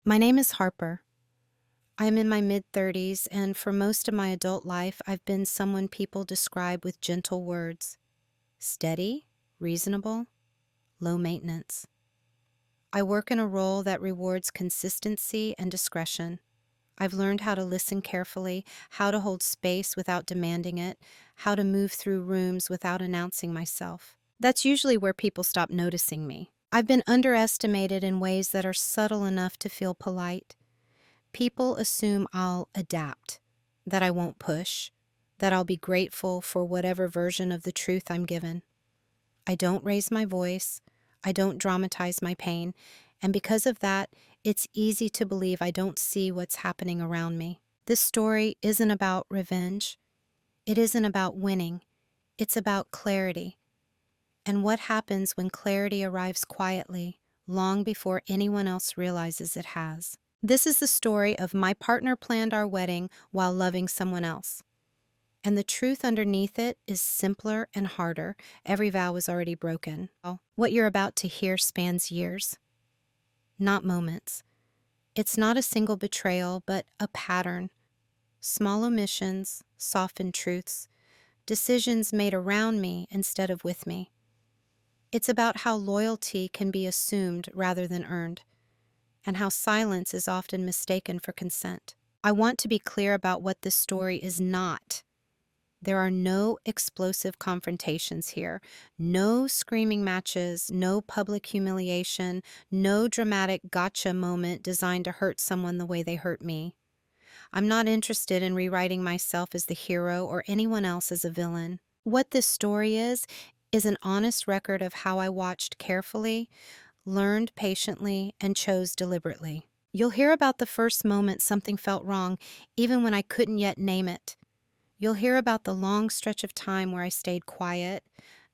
My name is Harper. I am in my mid-30s, and for most of my adult life, I've been someone people describe with gentle words: steady, reasonable, low maintenance. I work in a role that rewards consistency and discretion. I've learned how to listen carefully, how to hold space without demanding it, how to move through rooms without announcing myself. That's usually where people stop noticing me. I've been underestimated in ways that are subtle enough to feel polite. People assume I'll adapt, that I won't push, that I'll be grateful for whatever version of the truth I'm given. I don't raise my voice, I don't dramatize my pain, and because of that, it's easy to believe I don't see what's happening around me. This story isn't about revenge, it isn't about winning, it's about clarity. And what happens when clarity arrives quietly, long before anyone else realizes it has. This is the story of my partner planned our wedding while loving someone else. And the truth underneath it is simpler and harder. Every vow was already broken. What you're about to hear spans years, not moments. It's not a single betrayal, but a pattern. Small omissions, softened truths, decisions made around me instead of with me. It's about how loyalty can be assumed rather than earned, and how silence is often mistaken for consent. I want to be clear about what this story is not. There are no explosive confrontations here, no screaming matches, no public humiliation, no dramatic gotcha moment designed to hurt someone the way they hurt me. I'm not interested in rewriting myself as the hero or anyone else as a villain. What this story is an honest record of how I watched carefully, learned patiently, and chose deliberately. You'll hear about the first moment something felt wrong, even when I couldn't yet name it. You'll hear about the long stretch of time where I stayed quiet,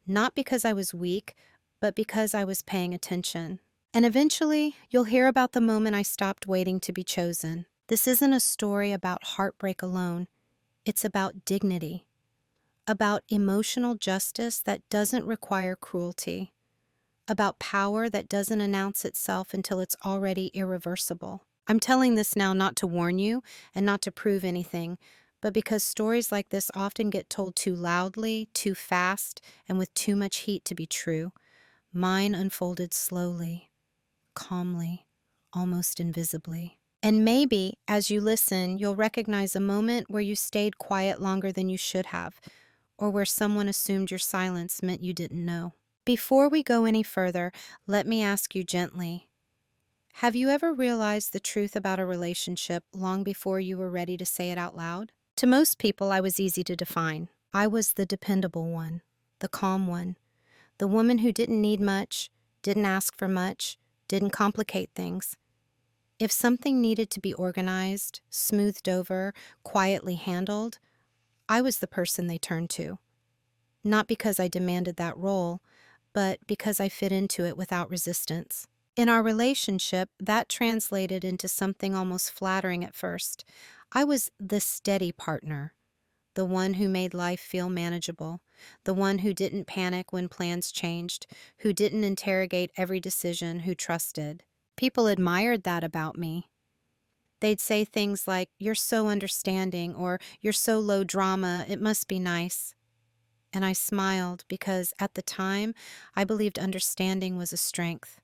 not because I was weak, but because I was paying attention. And eventually, you'll hear about the moment I stopped waiting to be chosen. This isn't a story about heartbreak alone. It's about dignity, about emotional justice that doesn't require cruelty, about power that doesn't announce itself until it's already irreversible. I'm telling this now not to warn you and not to prove anything, but because stories like this often get told too loudly, too fast, and with too much heat to be true. Mine unfolded slowly, calmly, almost invisibly. And maybe, as you listen, you'll recognize a moment where you stayed quiet longer than you should have, or where someone assumed your silence meant you didn't know. Before we go any further, let me ask you gently, have you ever realized the truth about a relationship long before you were ready to say it out loud? To most people, I was easy to define. I was the dependable one, the calm one, the woman who didn't need much, didn't ask for much, didn't complicate things. If something needed to be organized, smoothed over, quietly handled, I was the person they turned to. Not because I demanded that role, but because I fit into it without resistance. In our relationship, that translated into something almost flattering at first. I was the steady partner, the one who made life feel manageable, the one who didn't panic when plans changed, who didn't interrogate every decision, who trusted. People admired that about me. They'd say things like, "You're so understanding," or "You're so low drama, it must be nice." And I smiled because at the time, I believed understanding was a strength.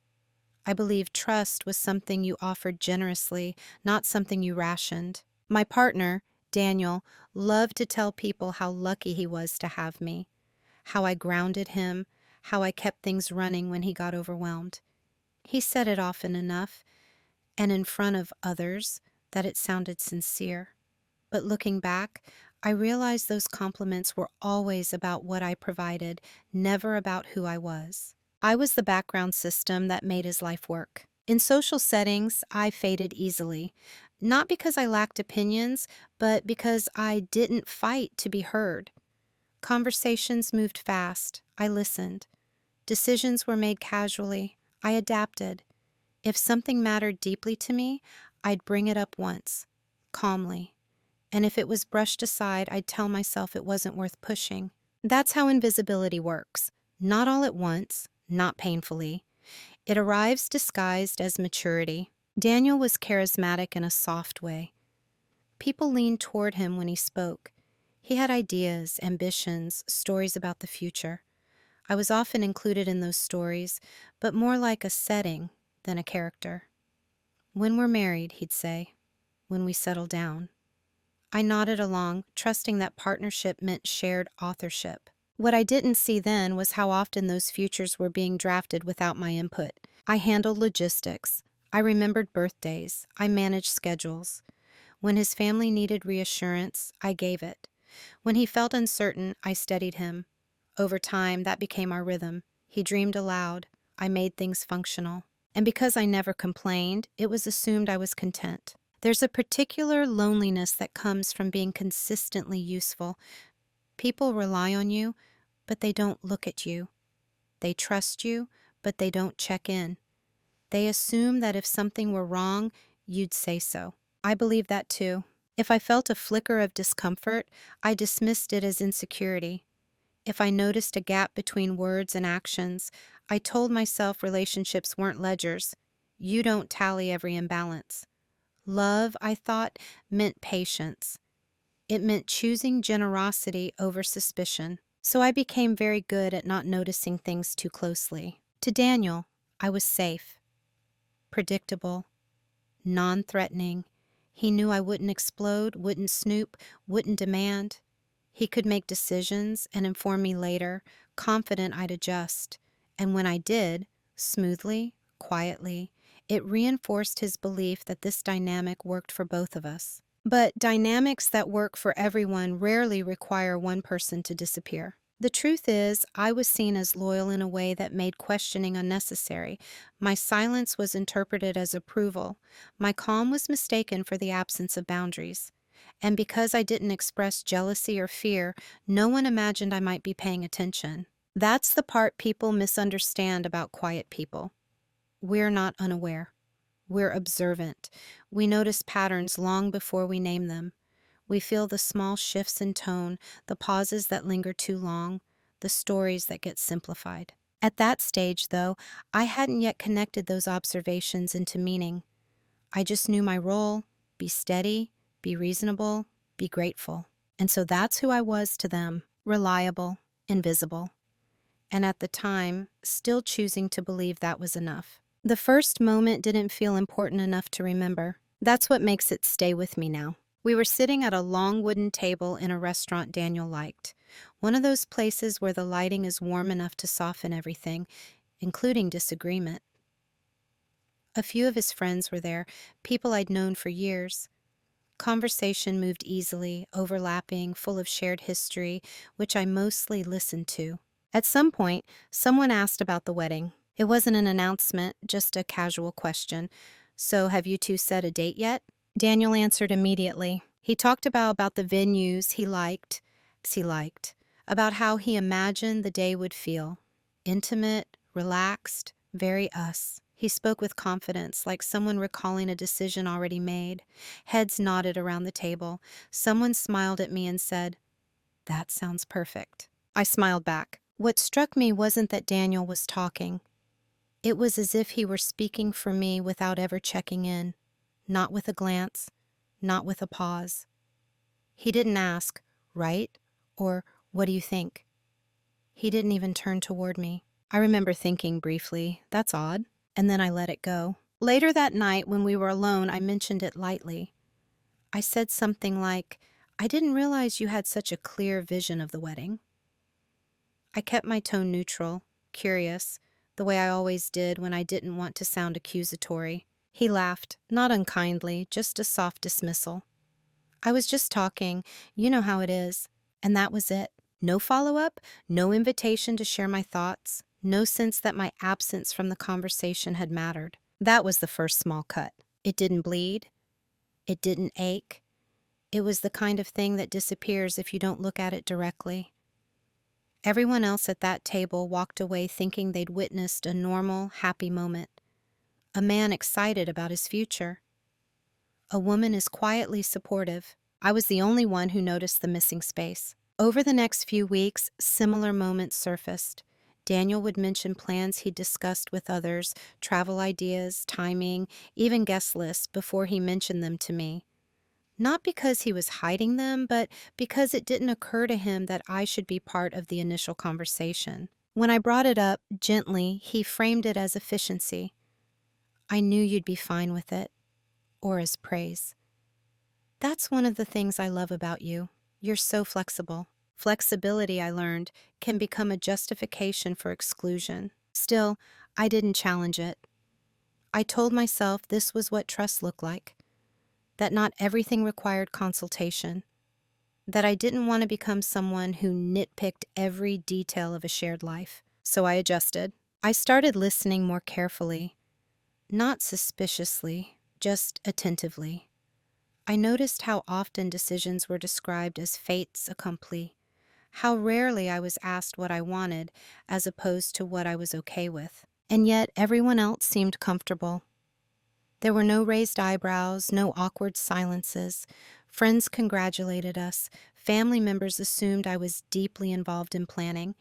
I believed trust was something you offered generously, not something you rationed. My partner, Daniel, loved to tell people how lucky he was to have me, how I grounded him, how I kept things running when he got overwhelmed. He said it often enough, and in front of others, that it sounded sincere. But looking back, I realized those compliments were always about what I provided, never about who I was. I was the background system that made his life work. In social settings, I faded easily, not because I lacked opinions, but because I didn't fight to be heard. Conversations moved fast. I listened. Decisions were made casually. I adapted. If something mattered deeply to me, I'd bring it up once, calmly. And if it was brushed aside, I'd tell myself it wasn't worth pushing. That's how invisibility works. Not all at once, not painfully. It arrives disguised as maturity. Daniel was charismatic in a soft way. People leaned toward him when he spoke. He had ideas, ambitions, stories about the future. I was often included in those stories, but more like a setting than a character. "When we're married," he'd say, "when we settle down." I nodded along, trusting that partnership meant shared authorship. What I didn't see then was how often those futures were being drafted without my input. I handled logistics. I remembered birthdays. I managed schedules. When his family needed reassurance, I gave it. When he felt uncertain, I steadied him. Over time, that became our rhythm. He dreamed aloud. I made things functional. And because I never complained, it was assumed I was content. There's a particular loneliness that comes from being consistently useful. People rely on you, but they don't look at you. They trust you, but they don't check in. They assume that if something were wrong, you'd say so. I believe that too. If I felt a flicker of discomfort, I dismissed it as insecurity. If I noticed a gap between words and actions, I told myself relationships weren't ledgers. You don't tally every imbalance. Love, I thought, meant patience. It meant choosing generosity over suspicion. So I became very good at not noticing things too closely. To Daniel, I was safe, predictable, non-threatening. He knew I wouldn't explode, wouldn't snoop, wouldn't demand. He could make decisions and inform me later, confident I'd adjust. And when I did, smoothly, quietly, it reinforced his belief that this dynamic worked for both of us. But dynamics that work for everyone rarely require one person to disappear. The truth is, I was seen as loyal in a way that made questioning unnecessary. My silence was interpreted as approval. My calm was mistaken for the absence of boundaries. And because I didn't express jealousy or fear, no one imagined I might be paying attention. That's the part people misunderstand about quiet people. We're not unaware. We're observant. We notice patterns long before we name them. We feel the small shifts in tone, the pauses that linger too long, the stories that get simplified. At that stage, though, I hadn't yet connected those observations into meaning. I just knew my role: be steady, be reasonable, be grateful. And so that's who I was to them: reliable, invisible. And at the time, still choosing to believe that was enough. The first moment didn't feel important enough to remember. That's what makes it stay with me now. We were sitting at a long wooden table in a restaurant Daniel liked. One of those places where the lighting is warm enough to soften everything, including disagreement. A few of his friends were there, people I'd known for years. Conversation moved easily, overlapping, full of shared history, which I mostly listened to. At some point, someone asked about the wedding. It wasn't an announcement, just a casual question. "So have you two set a date yet?" Daniel answered immediately. He talked about the venues he liked, about how he imagined the day would feel. Intimate, relaxed, very us. He spoke with confidence, like someone recalling a decision already made. Heads nodded around the table. Someone smiled at me and said, "That sounds perfect." I smiled back. What struck me wasn't that Daniel was talking. It was as if he were speaking for me without ever checking in, not with a glance, not with a pause. He didn't ask, "Right?" or "What do you think?" He didn't even turn toward me. I remember thinking briefly, "That's odd," and then I let it go. Later that night, when we were alone, I mentioned it lightly. I said something like, "I didn't realize you had such a clear vision of the wedding." I kept my tone neutral, curious, the way I always did when I didn't want to sound accusatory. He laughed, not unkindly, just a soft dismissal. "I was just talking, you know how it is." And that was it. No follow-up, no invitation to share my thoughts, no sense that my absence from the conversation had mattered. That was the first small cut. It didn't bleed. It didn't ache. It was the kind of thing that disappears if you don't look at it directly. Everyone else at that table walked away thinking they'd witnessed a normal, happy moment. A man excited about his future. A woman is quietly supportive. I was the only one who noticed the missing space. Over the next few weeks, similar moments surfaced. Daniel would mention plans he'd discussed with others, travel ideas, timing, even guest lists before he mentioned them to me. Not because he was hiding them, but because it didn't occur to him that I should be part of the initial conversation. When I brought it up gently, he framed it as efficiency. I knew you'd be fine with it, or as praise. That's one of the things I love about you. You're so flexible. Flexibility, I learned, can become a justification for exclusion. Still, I didn't challenge it. I told myself this was what trust looked like, that not everything required consultation, that I didn't want to become someone who nitpicked every detail of a shared life. So I adjusted. I started listening more carefully, not suspiciously, just attentively. I noticed how often decisions were described as fates accompli, how rarely I was asked what I wanted as opposed to what I was okay with. And yet everyone else seemed comfortable. There were no raised eyebrows, no awkward silences. Friends congratulated us. Family members assumed I was deeply involved in planning.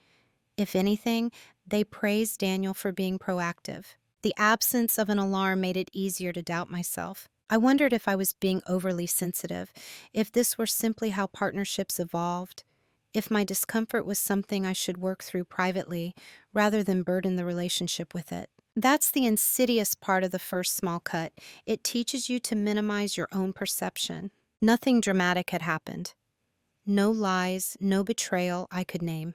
If anything, they praised Daniel for being proactive. The absence of an alarm made it easier to doubt myself. I wondered if I was being overly sensitive, if this were simply how partnerships evolved, if my discomfort was something I should work through privately rather than burden the relationship with it. That's the insidious part of the first small cut. It teaches you to minimize your own perception. Nothing dramatic had happened. No lies, no betrayal I could name.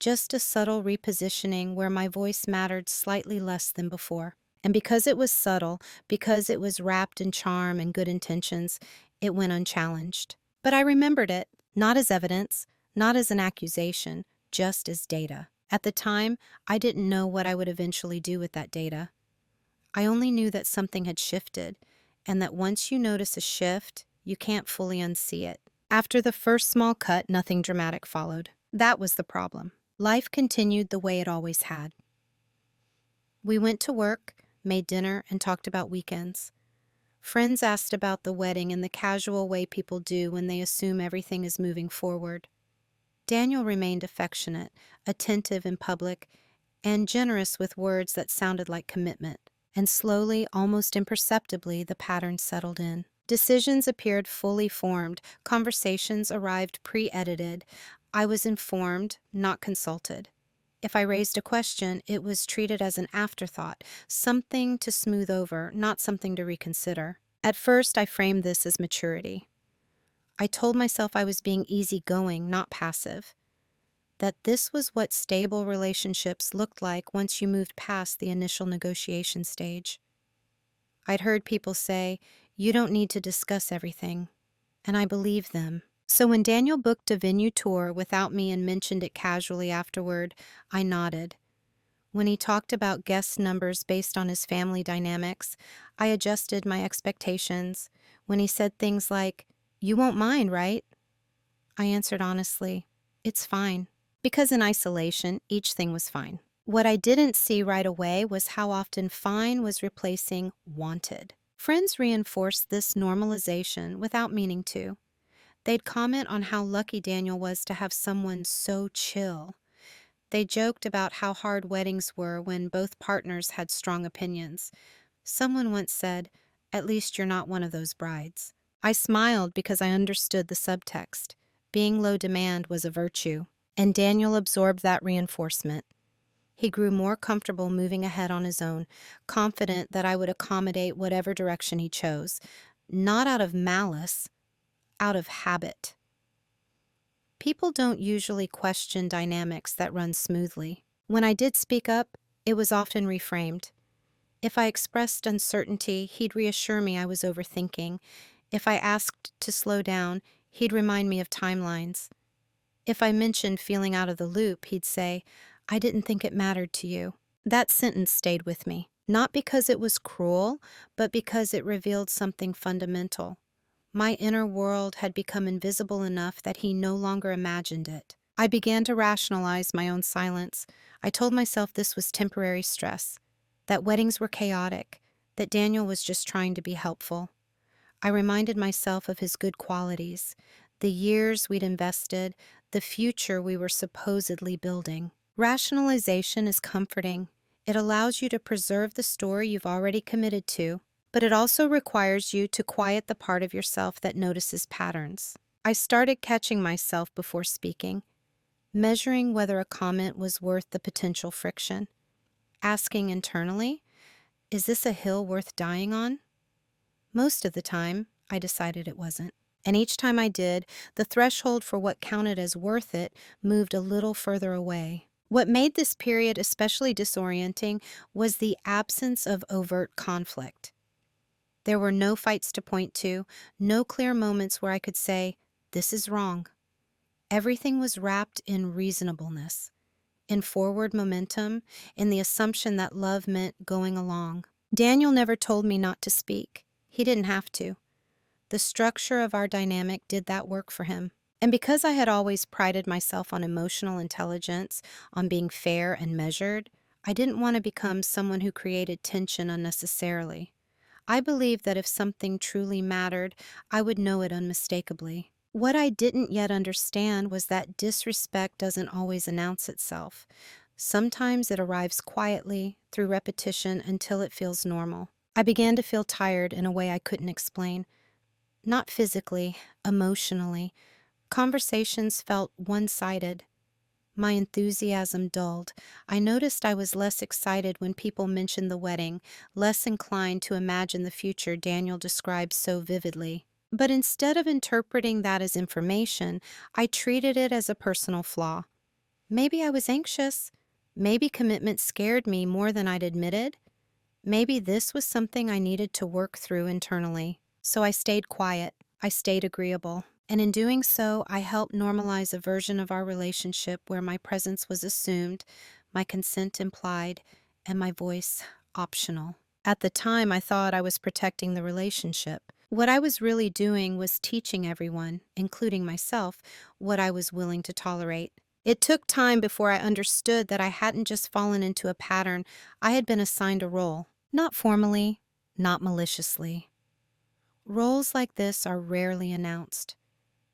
Just a subtle repositioning where my voice mattered slightly less than before. And because it was subtle, because it was wrapped in charm and good intentions, it went unchallenged. But I remembered it, not as evidence, not as an accusation, just as data. At the time, I didn't know what I would eventually do with that data. I only knew that something had shifted, and that once you notice a shift, you can't fully unsee it. After the first small cut, nothing dramatic followed. That was the problem. Life continued the way it always had. We went to work, made dinner, and talked about weekends. Friends asked about the wedding in the casual way people do when they assume everything is moving forward. Daniel remained affectionate, attentive in public, and generous with words that sounded like commitment. And slowly, almost imperceptibly, the pattern settled in. Decisions appeared fully formed, conversations arrived pre-edited. I was informed, not consulted. If I raised a question, it was treated as an afterthought, something to smooth over, not something to reconsider. At first, I framed this as maturity. I told myself I was being easygoing, not passive. That this was what stable relationships looked like once you moved past the initial negotiation stage. I'd heard people say, "You don't need to discuss everything," and I believed them. So when Daniel booked a venue tour without me and mentioned it casually afterward, I nodded. When he talked about guest numbers based on his family dynamics, I adjusted my expectations. When he said things like, "You won't mind, right?" I answered honestly, "It's fine." Because in isolation, each thing was fine. What I didn't see right away was how often fine was replacing wanted. Friends reinforced this normalization without meaning to. They'd comment on how lucky Daniel was to have someone so chill. They joked about how hard weddings were when both partners had strong opinions. Someone once said, "At least you're not one of those brides." I smiled because I understood the subtext. Being low demand was a virtue, and Daniel absorbed that reinforcement. He grew more comfortable moving ahead on his own, confident that I would accommodate whatever direction he chose, not out of malice, out of habit. People don't usually question dynamics that run smoothly. When I did speak up, it was often reframed. If I expressed uncertainty, he'd reassure me I was overthinking. If I asked to slow down, he'd remind me of timelines. If I mentioned feeling out of the loop, he'd say, "I didn't think it mattered to you." That sentence stayed with me, not because it was cruel, but because it revealed something fundamental. My inner world had become invisible enough that he no longer imagined it. I began to rationalize my own silence. I told myself this was temporary stress, that weddings were chaotic, that Daniel was just trying to be helpful. I reminded myself of his good qualities, the years we'd invested, the future we were supposedly building. Rationalization is comforting. It allows you to preserve the story you've already committed to, but it also requires you to quiet the part of yourself that notices patterns. I started catching myself before speaking, measuring whether a comment was worth the potential friction, asking internally, is this a hill worth dying on? Most of the time, I decided it wasn't. And each time I did, the threshold for what counted as worth it moved a little further away. What made this period especially disorienting was the absence of overt conflict. There were no fights to point to, no clear moments where I could say, this is wrong. Everything was wrapped in reasonableness, in forward momentum, in the assumption that love meant going along. Daniel never told me not to speak. He didn't have to. The structure of our dynamic did that work for him. And because I had always prided myself on emotional intelligence, on being fair and measured, I didn't want to become someone who created tension unnecessarily. I believed that if something truly mattered, I would know it unmistakably. What I didn't yet understand was that disrespect doesn't always announce itself. Sometimes it arrives quietly, through repetition, until it feels normal. I began to feel tired in a way I couldn't explain. Not physically, emotionally. Conversations felt one-sided. My enthusiasm dulled. I noticed I was less excited when people mentioned the wedding, less inclined to imagine the future Daniel described so vividly. But instead of interpreting that as information, I treated it as a personal flaw. Maybe I was anxious. Maybe commitment scared me more than I'd admitted. Maybe this was something I needed to work through internally. So I stayed quiet. I stayed agreeable. And in doing so, I helped normalize a version of our relationship where my presence was assumed, my consent implied, and my voice optional. At the time, I thought I was protecting the relationship. What I was really doing was teaching everyone, including myself, what I was willing to tolerate. It took time before I understood that I hadn't just fallen into a pattern, I had been assigned a role. Not formally, not maliciously. Roles like this are rarely announced.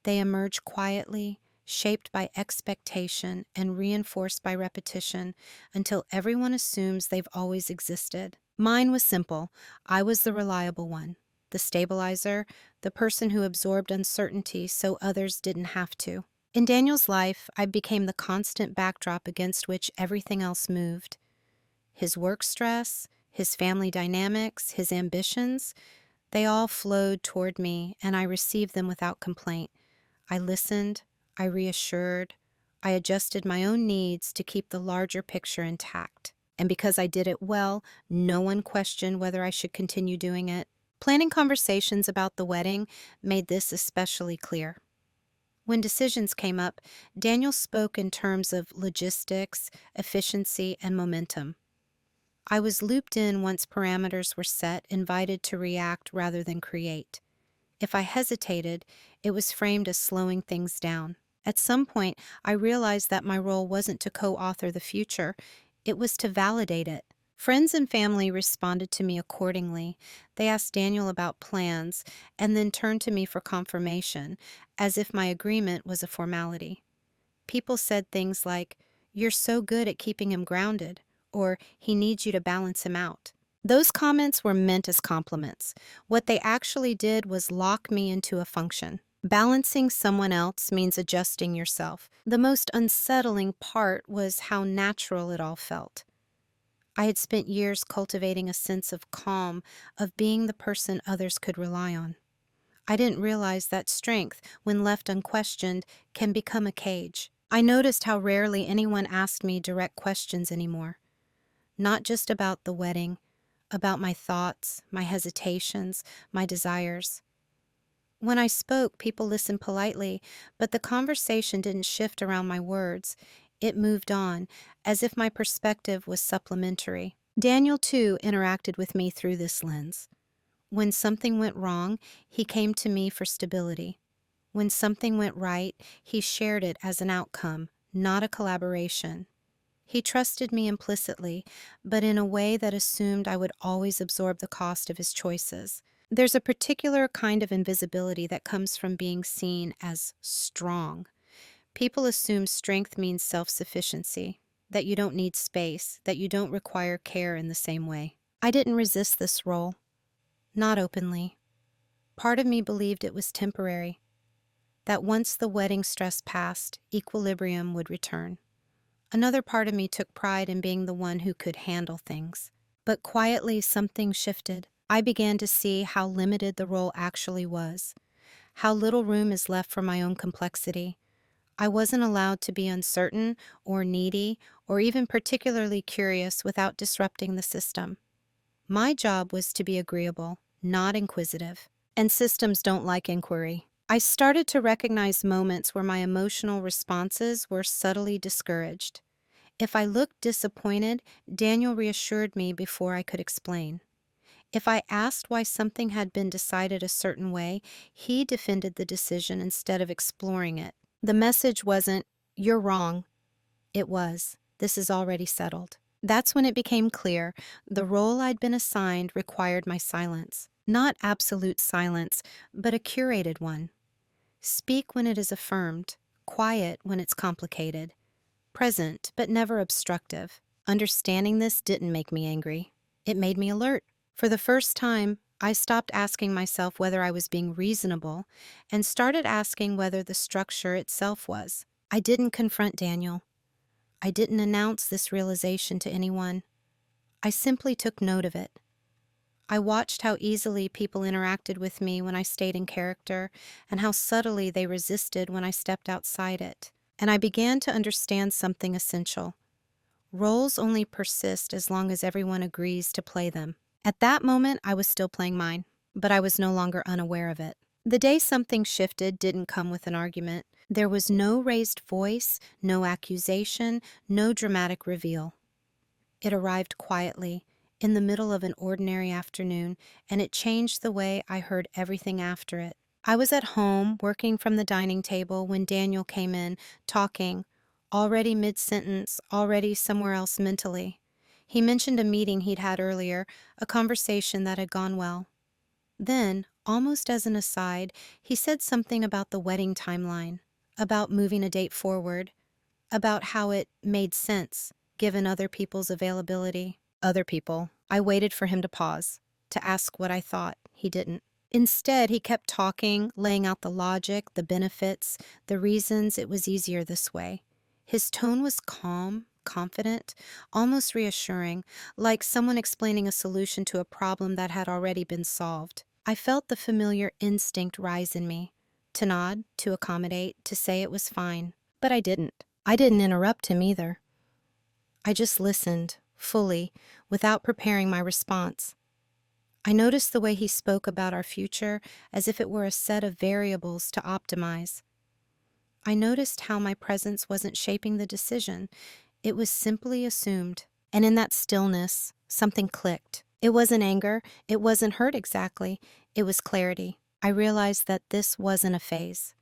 They emerge quietly, shaped by expectation and reinforced by repetition until everyone assumes they've always existed. Mine was simple. I was the reliable one, the stabilizer, the person who absorbed uncertainty so others didn't have to. In Daniel's life, I became the constant backdrop against which everything else moved. His work stress, his family dynamics, his ambitions, they all flowed toward me, and I received them without complaint. I listened, I reassured, I adjusted my own needs to keep the larger picture intact. And because I did it well, no one questioned whether I should continue doing it. Planning conversations about the wedding made this especially clear. When decisions came up, Daniel spoke in terms of logistics, efficiency, and momentum. I was looped in once parameters were set, invited to react rather than create. If I hesitated, it was framed as slowing things down. At some point, I realized that my role wasn't to co-author the future, it was to validate it. Friends and family responded to me accordingly. They asked Daniel about plans and then turned to me for confirmation, as if my agreement was a formality. People said things like, "You're so good at keeping him grounded," or "He needs you to balance him out." Those comments were meant as compliments. What they actually did was lock me into a function. Balancing someone else means adjusting yourself. The most unsettling part was how natural it all felt. I had spent years cultivating a sense of calm, of being the person others could rely on. I didn't realize that strength, when left unquestioned, can become a cage. I noticed how rarely anyone asked me direct questions anymore. Not just about the wedding, about my thoughts, my hesitations, my desires. When I spoke, people listened politely, but the conversation didn't shift around my words. It moved on, as if my perspective was supplementary. Daniel, too, interacted with me through this lens. When something went wrong, he came to me for stability. When something went right, he shared it as an outcome, not a collaboration. He trusted me implicitly, but in a way that assumed I would always absorb the cost of his choices. There's a particular kind of invisibility that comes from being seen as strong. People assume strength means self-sufficiency. that you don't need space, that you don't require care in the same way. I didn't resist this role, not openly. Part of me believed it was temporary, that once the wedding stress passed, equilibrium would return. Another part of me took pride in being the one who could handle things. But quietly, something shifted. I began to see how limited the role actually was, how little room is left for my own complexity. I wasn't allowed to be uncertain or needy or even particularly curious without disrupting the system. My job was to be agreeable, not inquisitive. And systems don't like inquiry. I started to recognize moments where my emotional responses were subtly discouraged. If I looked disappointed, Daniel reassured me before I could explain. If I asked why something had been decided a certain way, he defended the decision instead of exploring it. The message wasn't, "You're wrong." It was, "This is already settled." That's when it became clear the role I'd been assigned required my silence. Not absolute silence, but a curated one. Speak when it is affirmed, quiet when it's complicated, present but never obstructive. Understanding this didn't make me angry. It made me alert. For the first time, I stopped asking myself whether I was being reasonable and started asking whether the structure itself was. I didn't confront Daniel. I didn't announce this realization to anyone. I simply took note of it. I watched how easily people interacted with me when I stayed in character and how subtly they resisted when I stepped outside it. And I began to understand something essential. Roles only persist as long as everyone agrees to play them. At that moment, I was still playing mine, but I was no longer unaware of it. The day something shifted didn't come with an argument. There was no raised voice, no accusation, no dramatic reveal. It arrived quietly, in the middle of an ordinary afternoon, and it changed the way I heard everything after it. I was at home, working from the dining table, when Daniel came in, talking, already mid-sentence, already somewhere else mentally. He mentioned a meeting he'd had earlier, a conversation that had gone well. Then, almost as an aside, he said something about the wedding timeline, about moving a date forward, about how it made sense, given other people's availability. Other people. I waited for him to pause, to ask what I thought. He didn't. Instead, he kept talking, laying out the logic, the benefits, the reasons it was easier this way. His tone was calm, confident, almost reassuring, like someone explaining a solution to a problem that had already been solved. I felt the familiar instinct rise in me, to nod, to accommodate, to say it was fine. But I didn't. I didn't interrupt him either. I just listened, fully, without preparing my response. I noticed the way he spoke about our future as if it were a set of variables to optimize. I noticed how my presence wasn't shaping the decision. It was simply assumed. And in that stillness, something clicked. It wasn't anger. It wasn't hurt exactly. It was clarity. I realized that this wasn't a phase.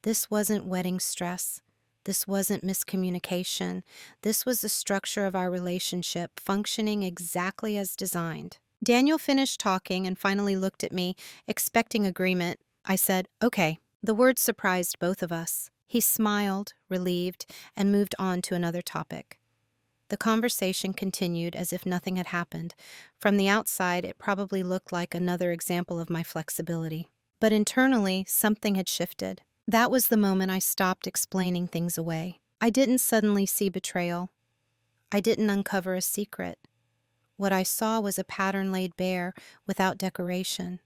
This wasn't wedding stress. This wasn't miscommunication. This was the structure of our relationship, functioning exactly as designed. Daniel finished talking and finally looked at me, expecting agreement. I said, "Okay." The words surprised both of us. He smiled, relieved, and moved on to another topic. The conversation continued as if nothing had happened. From the outside, it probably looked like another example of my flexibility. But internally, something had shifted. That was the moment I stopped explaining things away. I didn't suddenly see betrayal. I didn't uncover a secret. What I saw was a pattern laid bare, without decoration.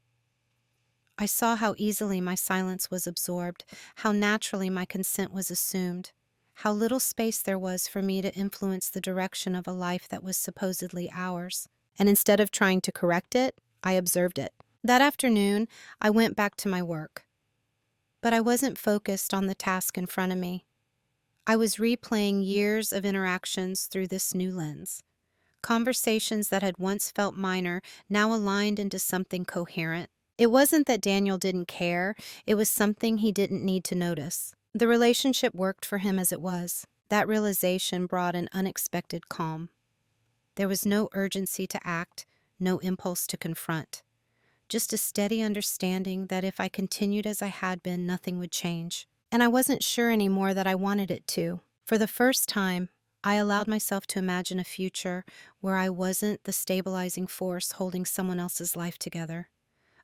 I saw how easily my silence was absorbed, how naturally my consent was assumed, how little space there was for me to influence the direction of a life that was supposedly ours. And instead of trying to correct it, I observed it. That afternoon, I went back to my work. But I wasn't focused on the task in front of me. I was replaying years of interactions through this new lens. Conversations that had once felt minor now aligned into something coherent. It wasn't that Daniel didn't care, it was something he didn't need to notice. The relationship worked for him as it was. That realization brought an unexpected calm. There was no urgency to act, no impulse to confront. Just a steady understanding that if I continued as I had been, nothing would change. And I wasn't sure anymore that I wanted it to. For the first time, I allowed myself to imagine a future where I wasn't the stabilizing force holding someone else's life together.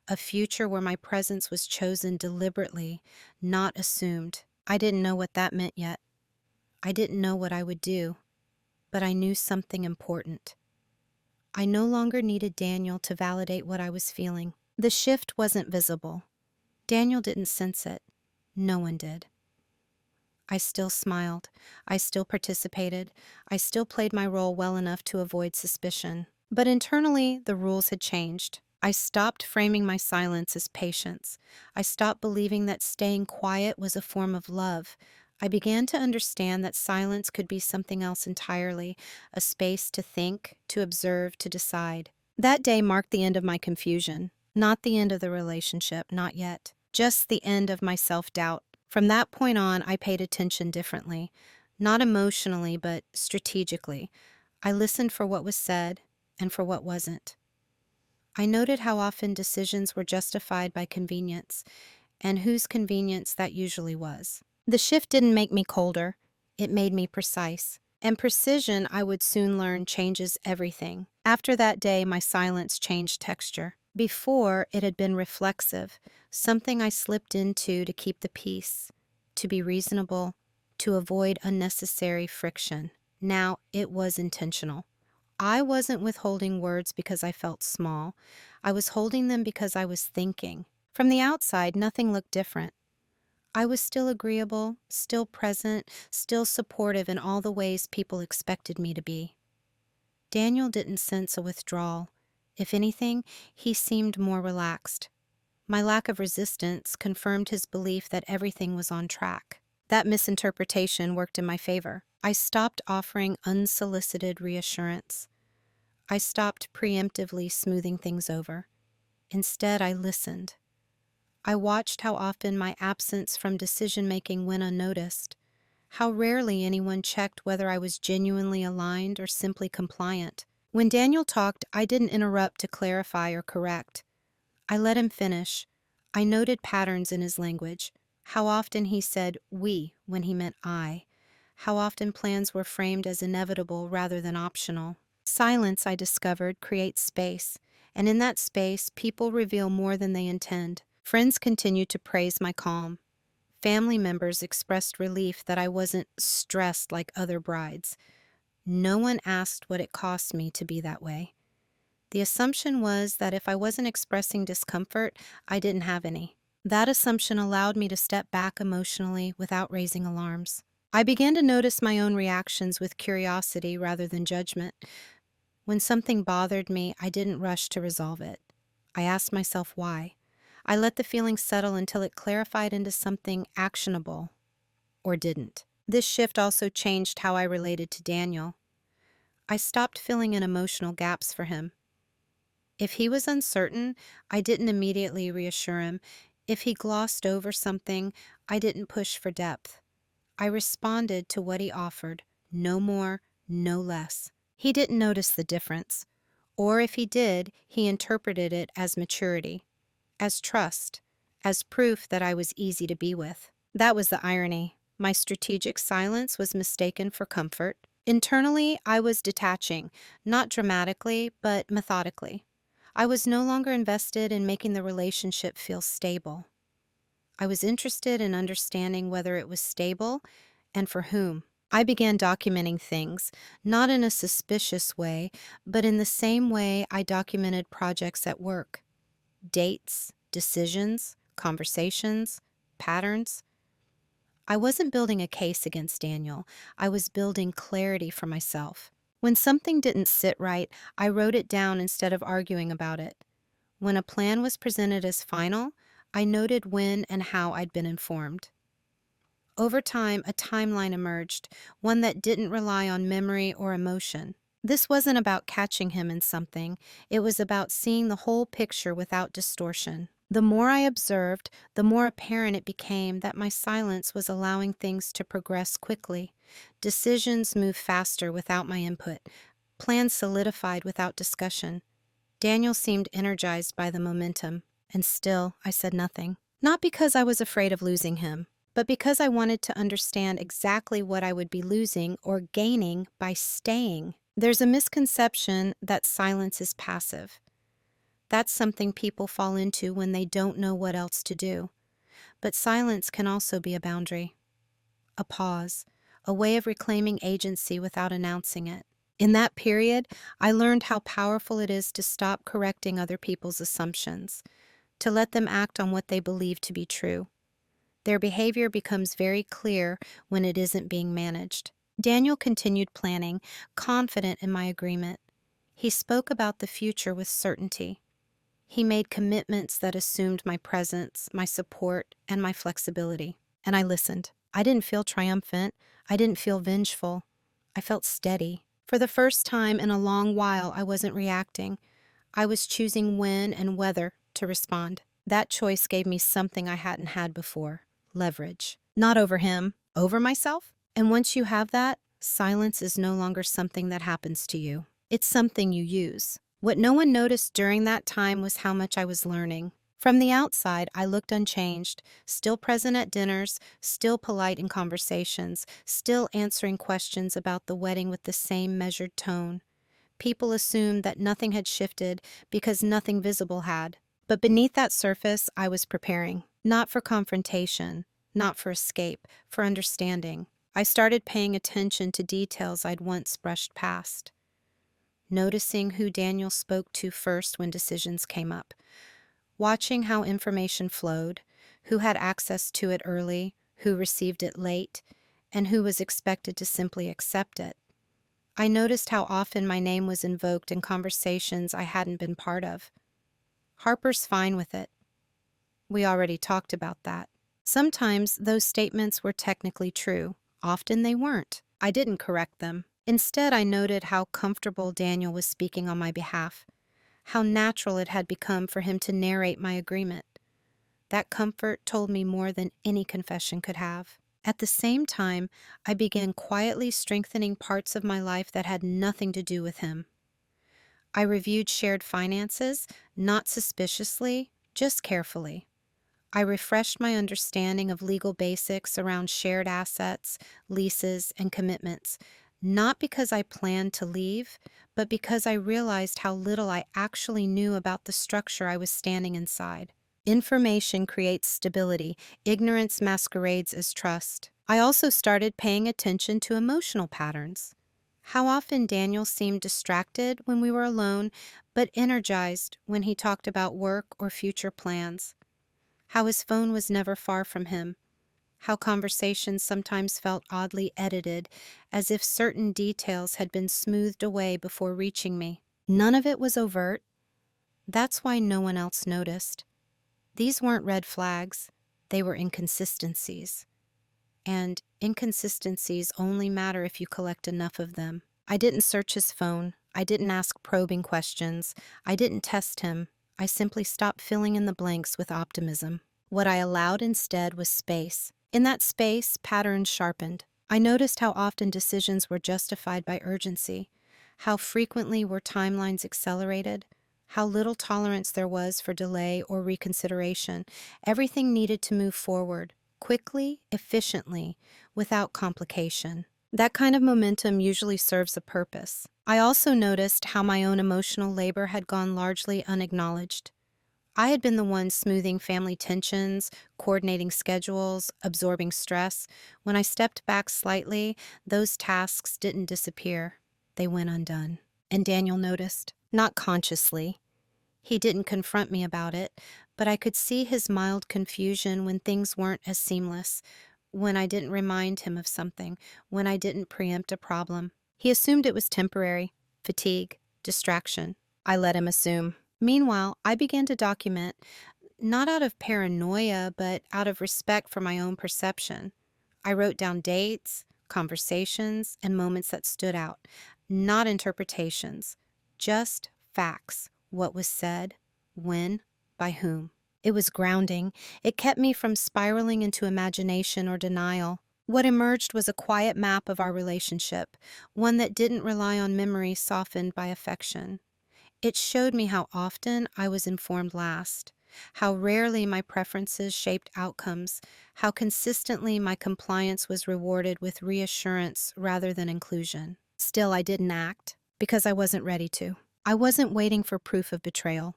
A future where my presence was chosen deliberately, not assumed. I didn't know what that meant yet. I didn't know what I would do, but I knew something important. I no longer needed Daniel to validate what I was feeling. The shift wasn't visible. Daniel didn't sense it. No one did. I still smiled. I still participated. I still played my role well enough to avoid suspicion. But internally, the rules had changed. I stopped framing my silence as patience. I stopped believing that staying quiet was a form of love. I began to understand that silence could be something else entirely, a space to think, to observe, to decide. That day marked the end of my confusion. Not the end of the relationship, not yet. Just the end of my self-doubt. From that point on, I paid attention differently. Not emotionally, but strategically. I listened for what was said and for what wasn't. I noted how often decisions were justified by convenience, and whose convenience that usually was. The shift didn't make me colder, it made me precise. And precision, I would soon learn, changes everything. After that day, my silence changed texture. Before, it had been reflexive, something I slipped into to keep the peace, to be reasonable, to avoid unnecessary friction. Now, it was intentional. I wasn't withholding words because I felt small. I was holding them because I was thinking. From the outside, nothing looked different. I was still agreeable, still present, still supportive in all the ways people expected me to be. Daniel didn't sense a withdrawal. If anything, he seemed more relaxed. My lack of resistance confirmed his belief that everything was on track. That misinterpretation worked in my favor. I stopped offering unsolicited reassurance. I stopped preemptively smoothing things over. Instead, I listened. I watched how often my absence from decision-making went unnoticed, how rarely anyone checked whether I was genuinely aligned or simply compliant. When Daniel talked, I didn't interrupt to clarify or correct. I let him finish. I noted patterns in his language, how often he said we when he meant I, how often plans were framed as inevitable rather than optional. Silence, I discovered, creates space, and in that space, people reveal more than they intend. Friends continued to praise my calm. Family members expressed relief that I wasn't stressed like other brides. No one asked what it cost me to be that way. The assumption was that if I wasn't expressing discomfort, I didn't have any. That assumption allowed me to step back emotionally without raising alarms. I began to notice my own reactions with curiosity rather than judgment. When something bothered me, I didn't rush to resolve it. I asked myself why. I let the feeling settle until it clarified into something actionable, or didn't. This shift also changed how I related to Daniel. I stopped filling in emotional gaps for him. If he was uncertain, I didn't immediately reassure him. If he glossed over something, I didn't push for depth. I responded to what he offered, no more, no less. He didn't notice the difference, or if he did, he interpreted it as maturity, as trust, as proof that I was easy to be with. That was the irony. My strategic silence was mistaken for comfort. Internally, I was detaching, not dramatically, but methodically. I was no longer invested in making the relationship feel stable. I was interested in understanding whether it was stable and for whom. I began documenting things, not in a suspicious way, but in the same way I documented projects at work. Dates, decisions, conversations, patterns. I wasn't building a case against Daniel. I was building clarity for myself. When something didn't sit right, I wrote it down instead of arguing about it. When a plan was presented as final, I noted when and how I'd been informed. Over time, a timeline emerged, one that didn't rely on memory or emotion. This wasn't about catching him in something. It was about seeing the whole picture without distortion. The more I observed, the more apparent it became that my silence was allowing things to progress quickly. Decisions moved faster without my input. Plans solidified without discussion. Daniel seemed energized by the momentum, and still I said nothing. Not because I was afraid of losing him, but because I wanted to understand exactly what I would be losing or gaining by staying. There's a misconception that silence is passive. That's something people fall into when they don't know what else to do. But silence can also be a boundary, a pause, a way of reclaiming agency without announcing it. In that period, I learned how powerful it is to stop correcting other people's assumptions, to let them act on what they believe to be true. Their behavior becomes very clear when it isn't being managed. Daniel continued planning, confident in my agreement. He spoke about the future with certainty. He made commitments that assumed my presence, my support, and my flexibility. And I listened. I didn't feel triumphant. I didn't feel vengeful. I felt steady. For the first time in a long while, I wasn't reacting. I was choosing when and whether to respond. That choice gave me something I hadn't had before: leverage. Not over him, over myself. And once you have that, silence is no longer something that happens to you. It's something you use. What no one noticed during that time was how much I was learning. From the outside, I looked unchanged, still present at dinners, still polite in conversations, still answering questions about the wedding with the same measured tone. People assumed that nothing had shifted because nothing visible had. But beneath that surface, I was preparing. Not for confrontation, not for escape, for understanding. I started paying attention to details I'd once brushed past. Noticing who Daniel spoke to first when decisions came up. Watching how information flowed, who had access to it early, who received it late, and who was expected to simply accept it. I noticed how often my name was invoked in conversations I hadn't been part of. "Harper's fine with it. We already talked about that." Sometimes those statements were technically true. Often they weren't. I didn't correct them. Instead, I noted how comfortable Daniel was speaking on my behalf, how natural it had become for him to narrate my agreement. That comfort told me more than any confession could have. At the same time, I began quietly strengthening parts of my life that had nothing to do with him. I reviewed shared finances, not suspiciously, just carefully. I refreshed my understanding of legal basics around shared assets, leases, and commitments, not because I planned to leave, but because I realized how little I actually knew about the structure I was standing inside. Information creates stability. Ignorance masquerades as trust. I also started paying attention to emotional patterns. How often Daniel seemed distracted when we were alone, but energized when he talked about work or future plans. How his phone was never far from him. How conversations sometimes felt oddly edited, as if certain details had been smoothed away before reaching me. None of it was overt. That's why no one else noticed. These weren't red flags. They were inconsistencies. And inconsistencies only matter if you collect enough of them. I didn't search his phone. I didn't ask probing questions. I didn't test him. I simply stopped filling in the blanks with optimism. What I allowed instead was space. In that space, patterns sharpened. I noticed how often decisions were justified by urgency, how frequently were timelines accelerated, how little tolerance there was for delay or reconsideration. Everything needed to move forward, quickly, efficiently, without complication. That kind of momentum usually serves a purpose. I also noticed how my own emotional labor had gone largely unacknowledged. I had been the one smoothing family tensions, coordinating schedules, absorbing stress. When I stepped back slightly, those tasks didn't disappear. They went undone. And Daniel noticed, not consciously. He didn't confront me about it, but I could see his mild confusion when things weren't as seamless, when I didn't remind him of something, when I didn't preempt a problem. He assumed it was temporary, fatigue, distraction. I let him assume. Meanwhile, I began to document, not out of paranoia, but out of respect for my own perception. I wrote down dates, conversations, and moments that stood out, not interpretations, just facts. What was said, when, by whom. It was grounding. It kept me from spiraling into imagination or denial. What emerged was a quiet map of our relationship, one that didn't rely on memory softened by affection. It showed me how often I was informed last, how rarely my preferences shaped outcomes, how consistently my compliance was rewarded with reassurance rather than inclusion. Still, I didn't act because I wasn't ready to. I wasn't waiting for proof of betrayal.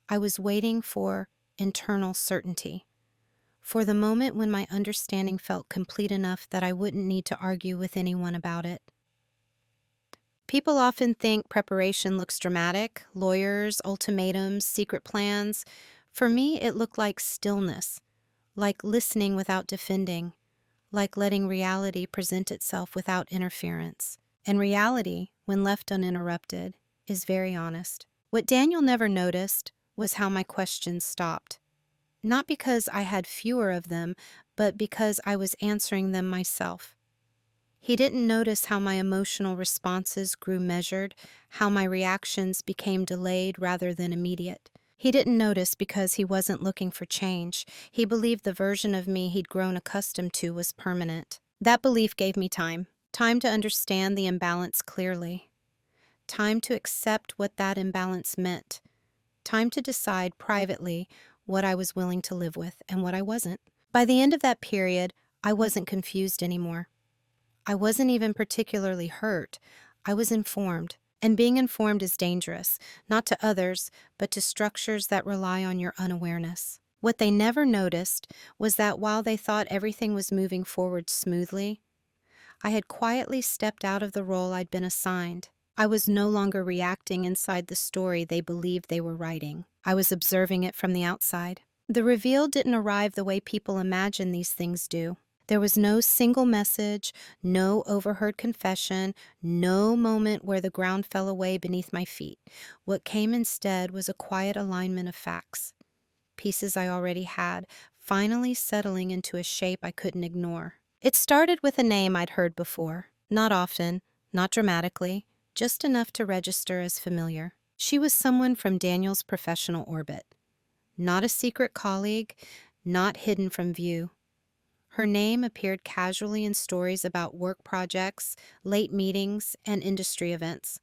I was waiting for internal certainty, for the moment when my understanding felt complete enough that I wouldn't need to argue with anyone about it. People often think preparation looks dramatic, lawyers, ultimatums, secret plans. For me, it looked like stillness, like listening without defending, like letting reality present itself without interference. And reality, when left uninterrupted, is very honest. What Daniel never noticed was how my questions stopped. Not because I had fewer of them, but because I was answering them myself. He didn't notice how my emotional responses grew measured, how my reactions became delayed rather than immediate. He didn't notice because he wasn't looking for change. He believed the version of me he'd grown accustomed to was permanent. That belief gave me time to understand the imbalance clearly, time to accept what that imbalance meant, time to decide privately what I was willing to live with and what I wasn't. By the end of that period, I wasn't confused anymore. I wasn't even particularly hurt. I was informed. And being informed is dangerous, not to others, but to structures that rely on your unawareness. What they never noticed was that while they thought everything was moving forward smoothly, I had quietly stepped out of the role I'd been assigned. I was no longer reacting inside the story they believed they were writing. I was observing it from the outside. The reveal didn't arrive the way people imagine these things do. There was no single message, no overheard confession, no moment where the ground fell away beneath my feet. What came instead was a quiet alignment of facts, pieces I already had, finally settling into a shape I couldn't ignore. It started with a name I'd heard before, not often, not dramatically, just enough to register as familiar. She was someone from Daniel's professional orbit, not a secret colleague, not hidden from view. Her name appeared casually in stories about work projects, late meetings, and industry events.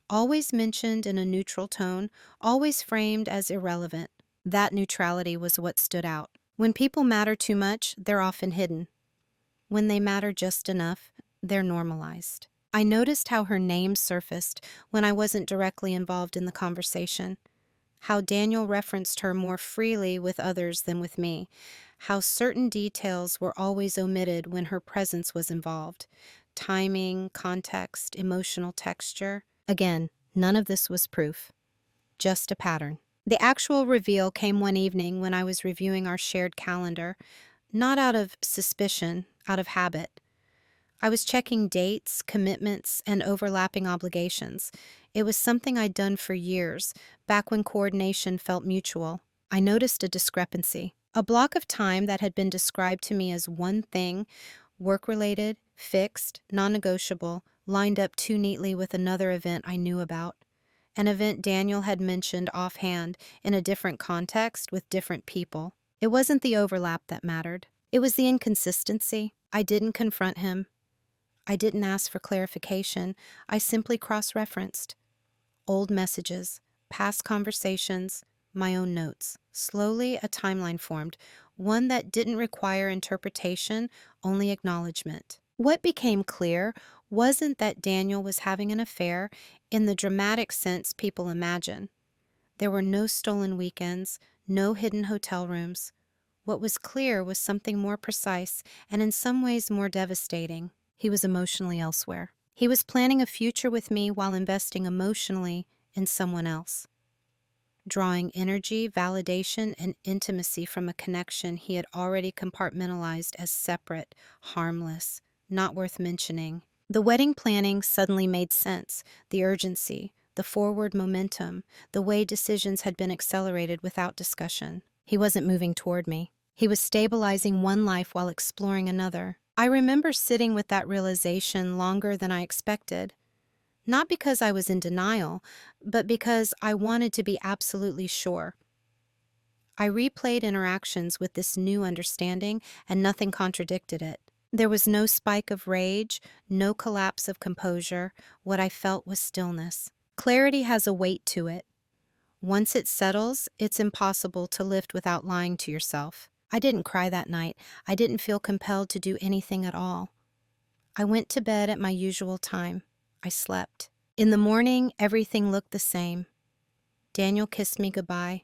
Always mentioned in a neutral tone, always framed as irrelevant. That neutrality was what stood out. When people matter too much, they're often hidden. When they matter just enough, they're normalized. I noticed how her name surfaced when I wasn't directly involved in the conversation, how Daniel referenced her more freely with others than with me, how certain details were always omitted when her presence was involved. Timing, context, emotional texture. Again, none of this was proof, just a pattern. The actual reveal came one evening when I was reviewing our shared calendar, not out of suspicion, out of habit. I was checking dates, commitments, and overlapping obligations. It was something I'd done for years, back when coordination felt mutual. I noticed a discrepancy. A block of time that had been described to me as one thing, work-related, fixed, non-negotiable, lined up too neatly with another event I knew about. An event Daniel had mentioned offhand in a different context with different people. It wasn't the overlap that mattered. It was the inconsistency. I didn't confront him. I didn't ask for clarification. I simply cross-referenced. Old messages, past conversations, my own notes. Slowly, a timeline formed, one that didn't require interpretation, only acknowledgement. What became clear wasn't that Daniel was having an affair in the dramatic sense people imagine. There were no stolen weekends, no hidden hotel rooms. What was clear was something more precise and in some ways more devastating. He was emotionally elsewhere. He was planning a future with me while investing emotionally in someone else, drawing energy, validation, and intimacy from a connection he had already compartmentalized as separate, harmless, not worth mentioning. The wedding planning suddenly made sense, the urgency, the forward momentum, the way decisions had been accelerated without discussion. He wasn't moving toward me. He was stabilizing one life while exploring another. I remember sitting with that realization longer than I expected. Not because I was in denial, but because I wanted to be absolutely sure. I replayed interactions with this new understanding, and nothing contradicted it. There was no spike of rage, no collapse of composure. What I felt was stillness. Clarity has a weight to it. Once it settles, it's impossible to lift without lying to yourself. I didn't cry that night. I didn't feel compelled to do anything at all. I went to bed at my usual time. I slept. In the morning, everything looked the same. Daniel kissed me goodbye.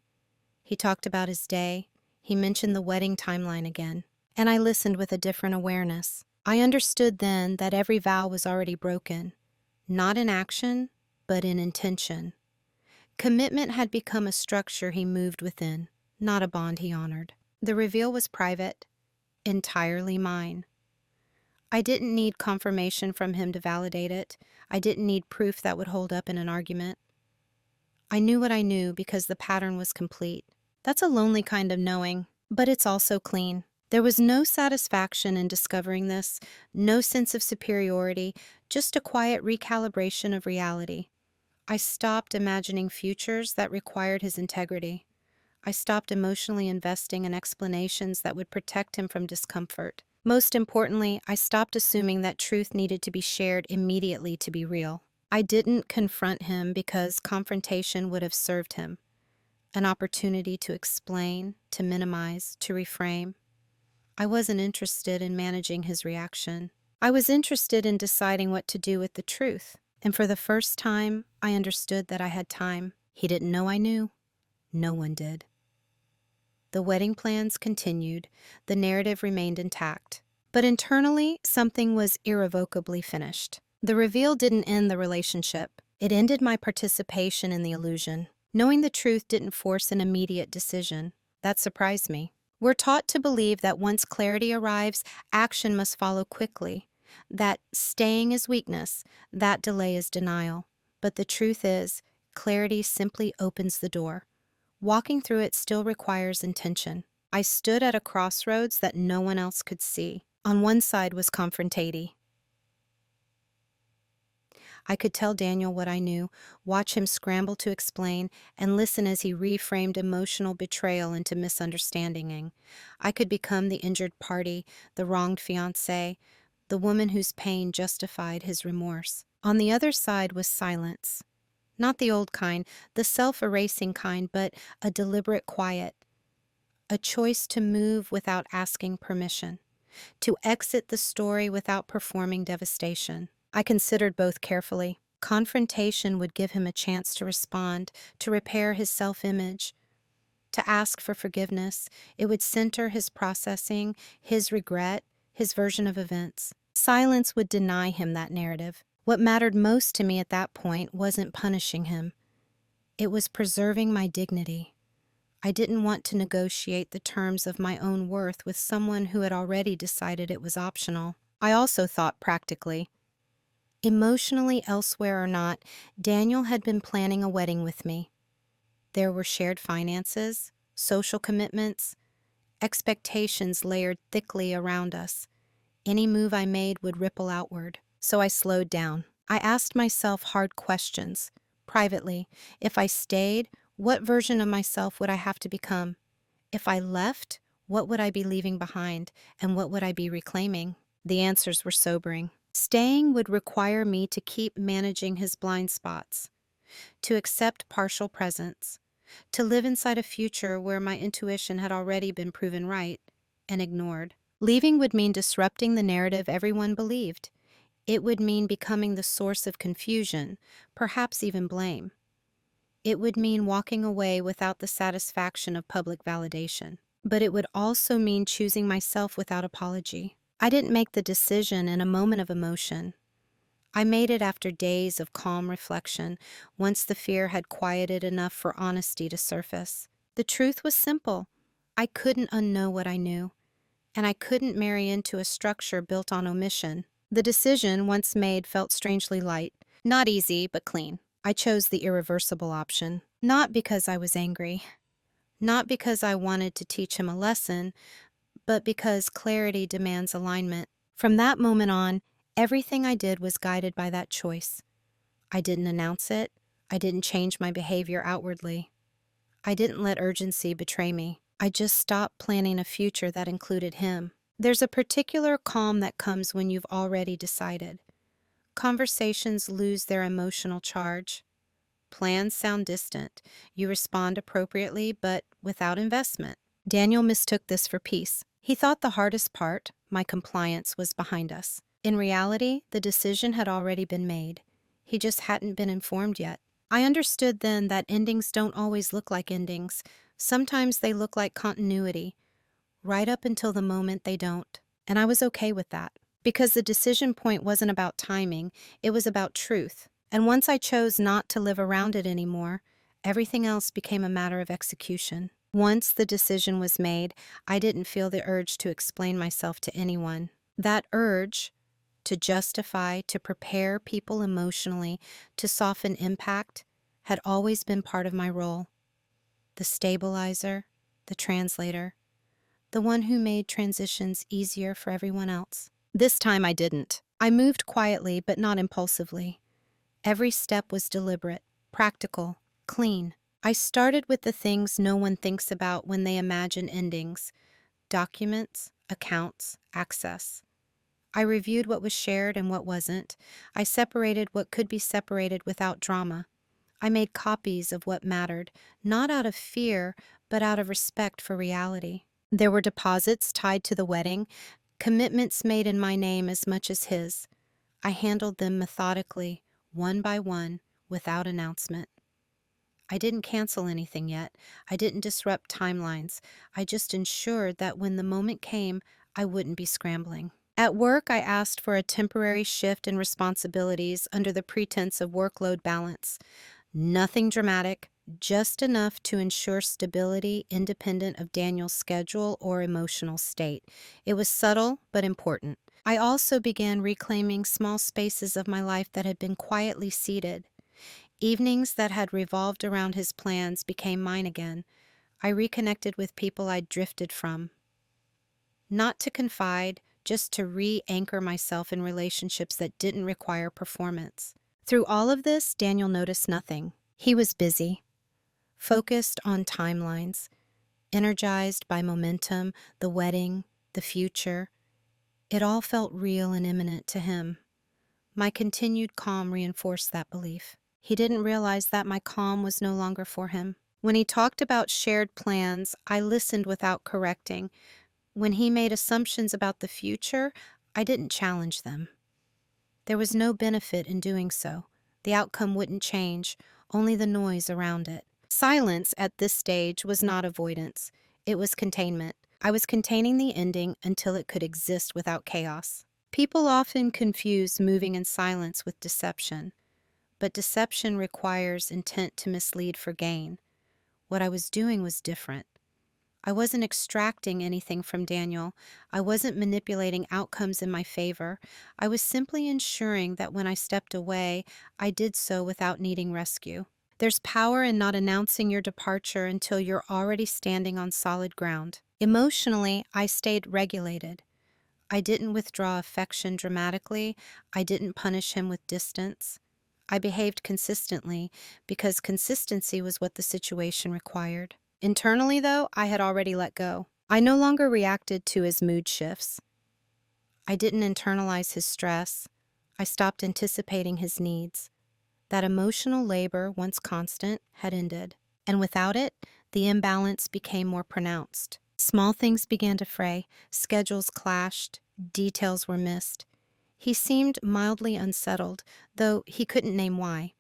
He talked about his day. He mentioned the wedding timeline again. And I listened with a different awareness. I understood then that every vow was already broken, not in action, but in intention. Commitment had become a structure he moved within, not a bond he honored. The reveal was private, entirely mine. I didn't need confirmation from him to validate it. I didn't need proof that would hold up in an argument. I knew what I knew because the pattern was complete. That's a lonely kind of knowing, but it's also clean. There was no satisfaction in discovering this, no sense of superiority, just a quiet recalibration of reality. I stopped imagining futures that required his integrity. I stopped emotionally investing in explanations that would protect him from discomfort. Most importantly, I stopped assuming that truth needed to be shared immediately to be real. I didn't confront him because confrontation would have served him. An opportunity to explain, to minimize, to reframe. I wasn't interested in managing his reaction. I was interested in deciding what to do with the truth. And for the first time, I understood that I had time. He didn't know I knew. No one did. The wedding plans continued. The narrative remained intact. But internally, something was irrevocably finished. The reveal didn't end the relationship. It ended my participation in the illusion. Knowing the truth didn't force an immediate decision. That surprised me. We're taught to believe that once clarity arrives, action must follow quickly. That staying is weakness, that delay is denial. But the truth is, clarity simply opens the door. Walking through it still requires intention. I stood at a crossroads that no one else could see. On one side was confrontating. I could tell Daniel what I knew, watch him scramble to explain, and listen as he reframed emotional betrayal into misunderstanding. I could become the injured party, the wronged fiancé, the woman whose pain justified his remorse. On the other side was silence. Not the old kind, the self-erasing kind, but a deliberate quiet. A choice to move without asking permission. To exit the story without performing devastation. I considered both carefully. Confrontation would give him a chance to respond, to repair his self-image, to ask for forgiveness. It would center his processing, his regret, his version of events. Silence would deny him that narrative. What mattered most to me at that point wasn't punishing him. It was preserving my dignity. I didn't want to negotiate the terms of my own worth with someone who had already decided it was optional. I also thought practically. Emotionally elsewhere or not, Daniel had been planning a wedding with me. There were shared finances, social commitments, expectations layered thickly around us. Any move I made would ripple outward. So I slowed down. I asked myself hard questions. Privately, if I stayed, what version of myself would I have to become? If I left, what would I be leaving behind, and what would I be reclaiming? The answers were sobering. Staying would require me to keep managing his blind spots, to accept partial presence, to live inside a future where my intuition had already been proven right and ignored. Leaving would mean disrupting the narrative everyone believed. It would mean becoming the source of confusion, perhaps even blame. It would mean walking away without the satisfaction of public validation. But it would also mean choosing myself without apology. I didn't make the decision in a moment of emotion. I made it after days of calm reflection, once the fear had quieted enough for honesty to surface. The truth was simple. I couldn't unknow what I knew, and I couldn't marry into a structure built on omission. The decision, once made, felt strangely light. Not easy, but clean. I chose the irreversible option. Not because I was angry. Not because I wanted to teach him a lesson, but because clarity demands alignment. From that moment on, everything I did was guided by that choice. I didn't announce it. I didn't change my behavior outwardly. I didn't let urgency betray me. I just stopped planning a future that included him. There's a particular calm that comes when you've already decided. Conversations lose their emotional charge. Plans sound distant. You respond appropriately, but without investment. Daniel mistook this for peace. He thought the hardest part, my compliance, was behind us. In reality, the decision had already been made. He just hadn't been informed yet. I understood then that endings don't always look like endings. Sometimes they look like continuity, right up until the moment they don't. And I was okay with that, because the decision point wasn't about timing, it was about truth. And once I chose not to live around it anymore, everything else became a matter of execution. Once the decision was made, I didn't feel the urge to explain myself to anyone. That urge to justify, to prepare people emotionally, to soften impact, had always been part of my role. The stabilizer, the translator, the one who made transitions easier for everyone else. This time I didn't. I moved quietly, but not impulsively. Every step was deliberate, practical, clean. I started with the things no one thinks about when they imagine endings: documents, accounts, access. I reviewed what was shared and what wasn't. I separated what could be separated without drama. I made copies of what mattered, not out of fear, but out of respect for reality. There were deposits tied to the wedding, commitments made in my name as much as his. I handled them methodically, one by one, without announcement. I didn't cancel anything yet. I didn't disrupt timelines. I just ensured that when the moment came, I wouldn't be scrambling. At work, I asked for a temporary shift in responsibilities under the pretense of workload balance. Nothing dramatic, just enough to ensure stability independent of Daniel's schedule or emotional state. It was subtle but important. I also began reclaiming small spaces of my life that had been quietly ceded. Evenings that had revolved around his plans became mine again. I reconnected with people I'd drifted from. Not to confide, just to re-anchor myself in relationships that didn't require performance. Through all of this, Daniel noticed nothing. He was busy, focused on timelines, energized by momentum, the wedding, the future. It all felt real and imminent to him. My continued calm reinforced that belief. He didn't realize that my calm was no longer for him. When he talked about shared plans, I listened without correcting. When he made assumptions about the future, I didn't challenge them. There was no benefit in doing so. The outcome wouldn't change, only the noise around it. Silence at this stage was not avoidance. It was containment. I was containing the ending until it could exist without chaos. People often confuse moving in silence with deception, but deception requires intent to mislead for gain. What I was doing was different. I wasn't extracting anything from Daniel. I wasn't manipulating outcomes in my favor. I was simply ensuring that when I stepped away, I did so without needing rescue. There's power in not announcing your departure until you're already standing on solid ground. Emotionally, I stayed regulated. I didn't withdraw affection dramatically. I didn't punish him with distance. I behaved consistently because consistency was what the situation required. Internally, though, I had already let go. I no longer reacted to his mood shifts. I didn't internalize his stress. I stopped anticipating his needs. That emotional labor, once constant, had ended. And without it, the imbalance became more pronounced. Small things began to fray. Schedules clashed. Details were missed. He seemed mildly unsettled, though he couldn't name why.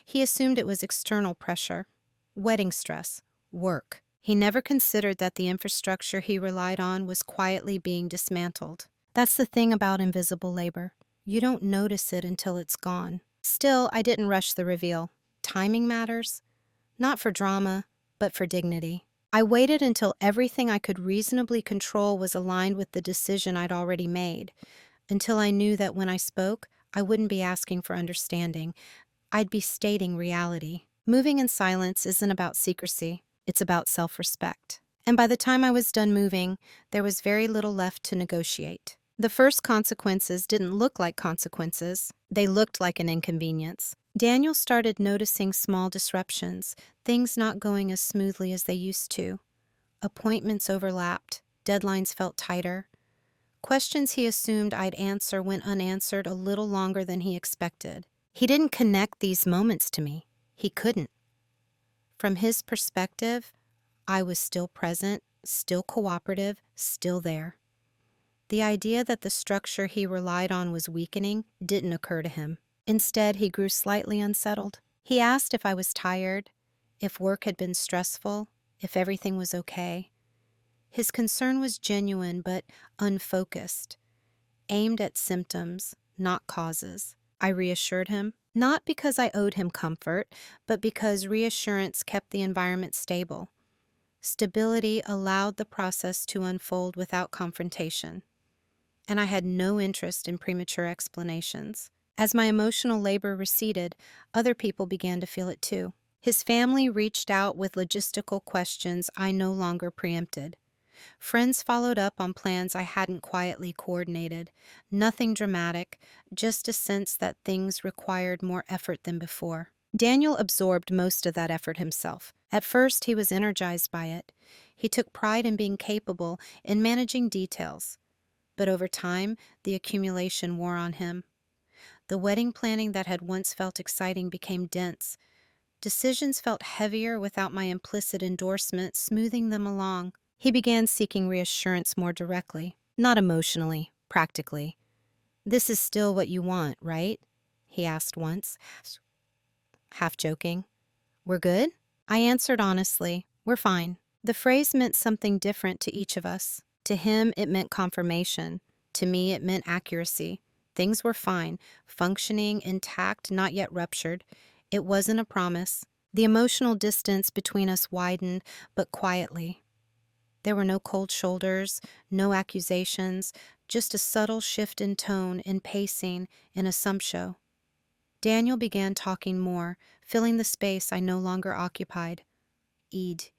He assumed it was external pressure, wedding stress, work. He never considered that the infrastructure he relied on was quietly being dismantled. That's the thing about invisible labor. You don't notice it until it's gone. Still, I didn't rush the reveal. Timing matters, not for drama, but for dignity. I waited until everything I could reasonably control was aligned with the decision I'd already made, until I knew that when I spoke, I wouldn't be asking for understanding. I'd be stating reality. Moving in silence isn't about secrecy. It's about self-respect. And by the time I was done moving, there was very little left to negotiate. The first consequences didn't look like consequences. They looked like an inconvenience. Daniel started noticing small disruptions, things not going as smoothly as they used to. Appointments overlapped. Deadlines felt tighter. Questions he assumed I'd answer went unanswered a little longer than he expected. He didn't connect these moments to me. He couldn't. From his perspective, I was still present, still cooperative, still there. The idea that the structure he relied on was weakening didn't occur to him. Instead, he grew slightly unsettled. He asked if I was tired, if work had been stressful, if everything was okay. His concern was genuine but unfocused, aimed at symptoms, not causes. I reassured him, not because I owed him comfort, but because reassurance kept the environment stable. Stability allowed the process to unfold without confrontation. And I had no interest in premature explanations. As my emotional labor receded, other people began to feel it too. His family reached out with logistical questions I no longer preempted. Friends followed up on plans I hadn't quietly coordinated. Nothing dramatic, just a sense that things required more effort than before. Daniel absorbed most of that effort himself. At first, he was energized by it. He took pride in being capable, in managing details. But over time, the accumulation wore on him. The wedding planning that had once felt exciting became dense. Decisions felt heavier without my implicit endorsement, smoothing them along. He began seeking reassurance more directly, not emotionally, practically. "This is still what you want, right?" he asked once, half joking. "We're good?" I answered honestly, "We're fine." The phrase meant something different to each of us. To him, it meant confirmation. To me, it meant accuracy. Things were fine, functioning, intact, not yet ruptured. It wasn't a promise. The emotional distance between us widened, but quietly. There were no cold shoulders, no accusations, just a subtle shift in tone, in pacing, in assumption. Daniel began talking more, filling the space I no longer occupied. Eid.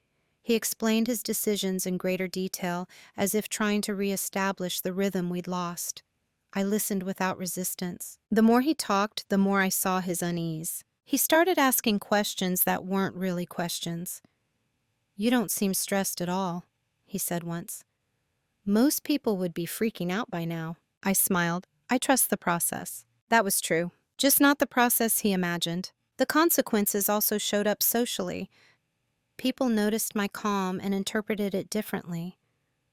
He explained his decisions in greater detail, as if trying to reestablish the rhythm we'd lost. I listened without resistance. The more he talked, the more I saw his unease. He started asking questions that weren't really questions. "You don't seem stressed at all," he said once. "Most people would be freaking out by now." I smiled. "I trust the process." That was true, just not the process he imagined. The consequences also showed up socially. People noticed my calm and interpreted it differently.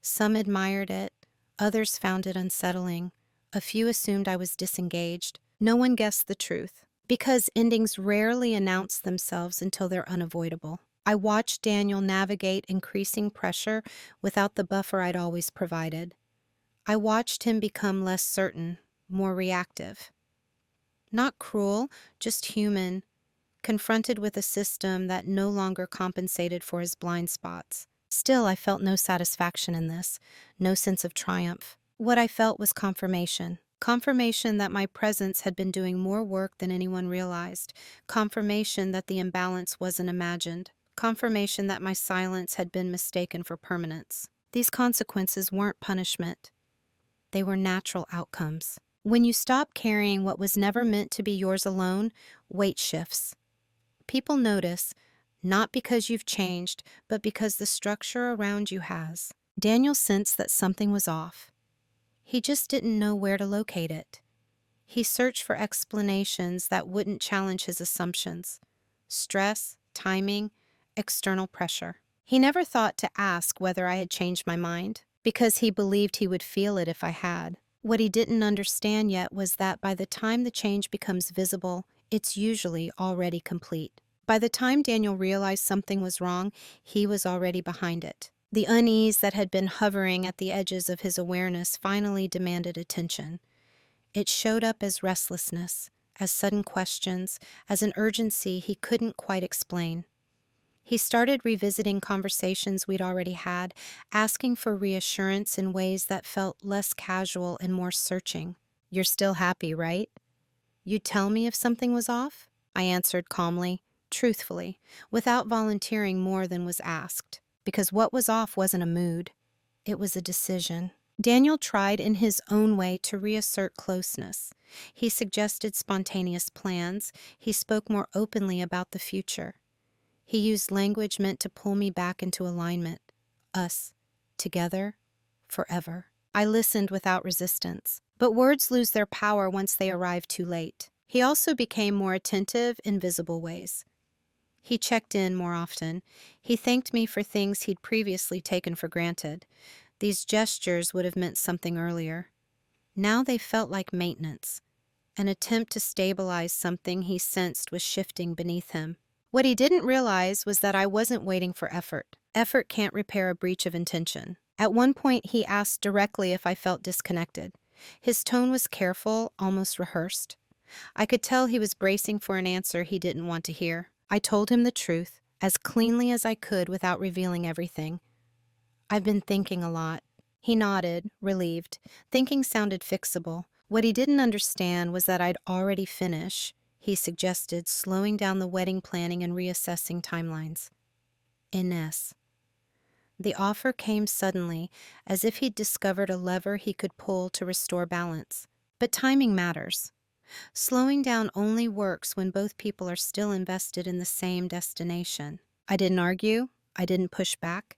Some admired it, others found it unsettling. A few assumed I was disengaged. No one guessed the truth, because endings rarely announce themselves until they're unavoidable. I watched Daniel navigate increasing pressure without the buffer I'd always provided. I watched him become less certain, more reactive. Not cruel, just human, confronted with a system that no longer compensated for his blind spots. Still, I felt no satisfaction in this, no sense of triumph. What I felt was confirmation. Confirmation that my presence had been doing more work than anyone realized. Confirmation that the imbalance wasn't imagined. Confirmation that my silence had been mistaken for permanence. These consequences weren't punishment. They were natural outcomes. When you stop carrying what was never meant to be yours alone, weight shifts. People notice, not because you've changed, but because the structure around you has. Daniel sensed that something was off. He just didn't know where to locate it. He searched for explanations that wouldn't challenge his assumptions. Stress, timing, external pressure. He never thought to ask whether I had changed my mind, because he believed he would feel it if I had. What he didn't understand yet was that by the time the change becomes visible, it's usually already complete. By the time Daniel realized something was wrong, he was already behind it. The unease that had been hovering at the edges of his awareness finally demanded attention. It showed up as restlessness, as sudden questions, as an urgency he couldn't quite explain. He started revisiting conversations we'd already had, asking for reassurance in ways that felt less casual and more searching. "You're still happy, right? You'd tell me if something was off?" I answered calmly, truthfully, without volunteering more than was asked, because what was off wasn't a mood. It was a decision. Daniel tried in his own way to reassert closeness. He suggested spontaneous plans. He spoke more openly about the future. He used language meant to pull me back into alignment. Us. Together. Forever. I listened without resistance. But words lose their power once they arrive too late. He also became more attentive in visible ways. He checked in more often. He thanked me for things he'd previously taken for granted. These gestures would have meant something earlier. Now they felt like maintenance, an attempt to stabilize something he sensed was shifting beneath him. What he didn't realize was that I wasn't waiting for effort. Effort can't repair a breach of intention. At one point, he asked directly if I felt disconnected. His tone was careful, almost rehearsed. I could tell he was bracing for an answer he didn't want to hear. I told him the truth, as cleanly as I could without revealing everything. I've been thinking a lot. He nodded, relieved. Thinking sounded fixable. What he didn't understand was that I'd already finished, he suggested, slowing down the wedding planning and reassessing timelines. Ines. The offer came suddenly, as if he'd discovered a lever he could pull to restore balance. But timing matters. Slowing down only works when both people are still invested in the same destination. I didn't argue. I didn't push back.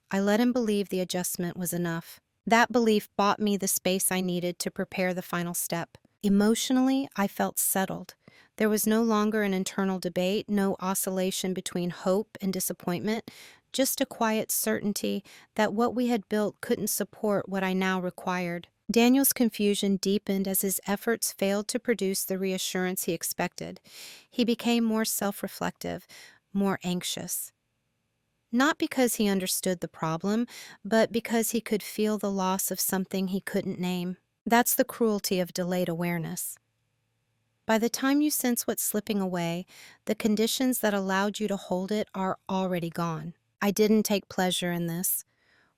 I let him believe the adjustment was enough. That belief bought me the space I needed to prepare the final step. Emotionally, I felt settled. There was no longer an internal debate, no oscillation between hope and disappointment, just a quiet certainty that what we had built couldn't support what I now required. Daniel's confusion deepened as his efforts failed to produce the reassurance he expected. He became more self-reflective, more anxious. Not because he understood the problem, but because he could feel the loss of something he couldn't name. That's the cruelty of delayed awareness. By the time you sense what's slipping away, the conditions that allowed you to hold it are already gone. I didn't take pleasure in this.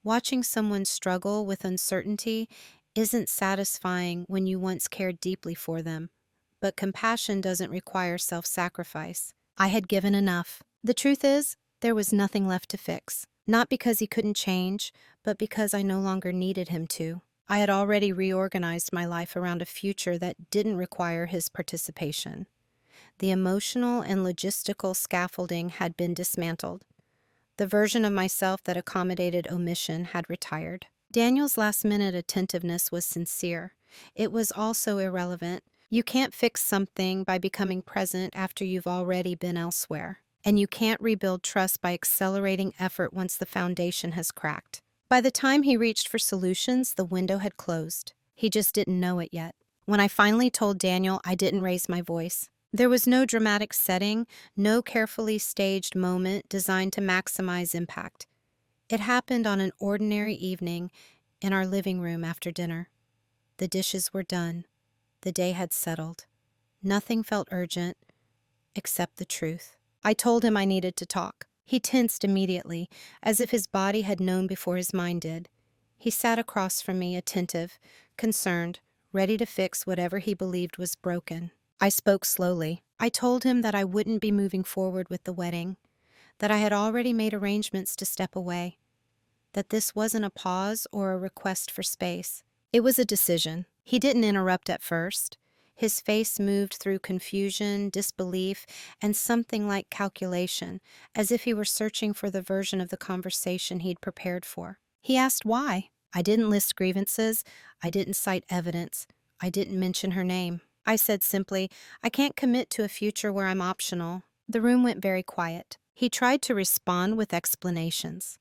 Watching someone struggle with uncertainty isn't satisfying when you once cared deeply for them, but compassion doesn't require self-sacrifice. I had given enough. The truth is, there was nothing left to fix. Not because he couldn't change, but because I no longer needed him to. I had already reorganized my life around a future that didn't require his participation. The emotional and logistical scaffolding had been dismantled. The version of myself that accommodated omission had retired. Daniel's last-minute attentiveness was sincere. It was also irrelevant. You can't fix something by becoming present after you've already been elsewhere. And you can't rebuild trust by accelerating effort once the foundation has cracked. By the time he reached for solutions, the window had closed. He just didn't know it yet. When I finally told Daniel, I didn't raise my voice. There was no dramatic setting, no carefully staged moment designed to maximize impact. It happened on an ordinary evening in our living room after dinner. The dishes were done. The day had settled. Nothing felt urgent, except the truth. I told him I needed to talk. He tensed immediately, as if his body had known before his mind did. He sat across from me, attentive, concerned, ready to fix whatever he believed was broken. I spoke slowly. I told him that I wouldn't be moving forward with the wedding, that I had already made arrangements to step away, that this wasn't a pause or a request for space. It was a decision. He didn't interrupt at first. His face moved through confusion, disbelief, and something like calculation, as if he were searching for the version of the conversation he'd prepared for. He asked why. I didn't list grievances. I didn't cite evidence. I didn't mention her name. I said simply, I can't commit to a future where I'm optional. The room went very quiet. He tried to respond with explanations,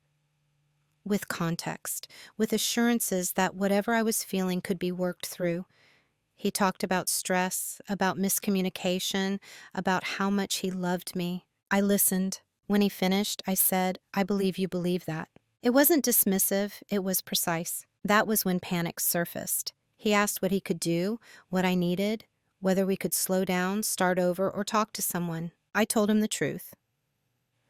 with context, with assurances that whatever I was feeling could be worked through. He talked about stress, about miscommunication, about how much he loved me. I listened. When he finished, I said, I believe you believe that. It wasn't dismissive, it was precise. That was when panic surfaced. He asked what he could do, what I needed, whether we could slow down, start over, or talk to someone. I told him the truth.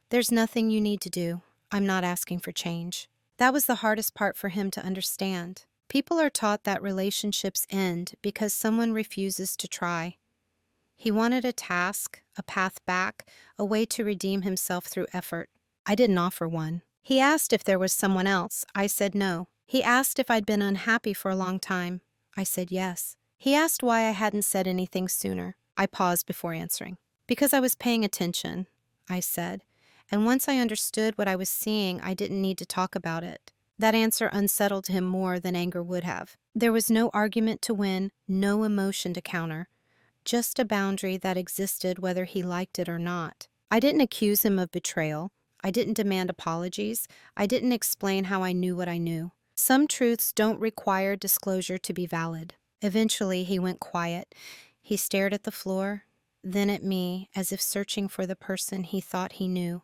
There's nothing you need to do. I'm not asking for change. That was the hardest part for him to understand. People are taught that relationships end because someone refuses to try. He wanted a task, a path back, a way to redeem himself through effort. I didn't offer one. He asked if there was someone else. I said no. He asked if I'd been unhappy for a long time. I said yes. He asked why I hadn't said anything sooner. I paused before answering. Because I was paying attention, I said. And once I understood what I was seeing, I didn't need to talk about it. That answer unsettled him more than anger would have. There was no argument to win, no emotion to counter, just a boundary that existed whether he liked it or not. I didn't accuse him of betrayal. I didn't demand apologies. I didn't explain how I knew what I knew. Some truths don't require disclosure to be valid. Eventually, he went quiet. He stared at the floor, then at me, as if searching for the person he thought he knew.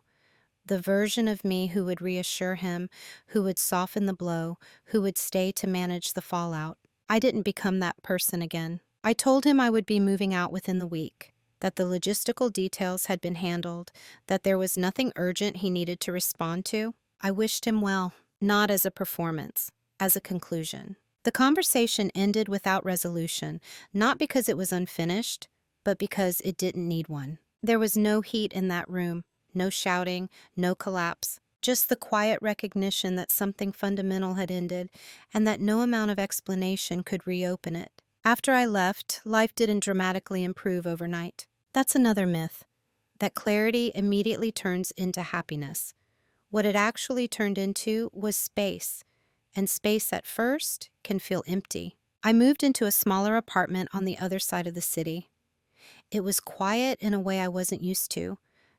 The version of me who would reassure him, who would soften the blow, who would stay to manage the fallout. I didn't become that person again. I told him I would be moving out within the week, that the logistical details had been handled, that there was nothing urgent he needed to respond to. I wished him well, not as a performance, as a conclusion. The conversation ended without resolution, not because it was unfinished, but because it didn't need one. There was no heat in that room, no shouting, no collapse, just the quiet recognition that something fundamental had ended and that no amount of explanation could reopen it. After I left, life didn't dramatically improve overnight. That's another myth, that clarity immediately turns into happiness. What it actually turned into was space, and space at first can feel empty. I moved into a smaller apartment on the other side of the city. It was quiet in a way I wasn't used to.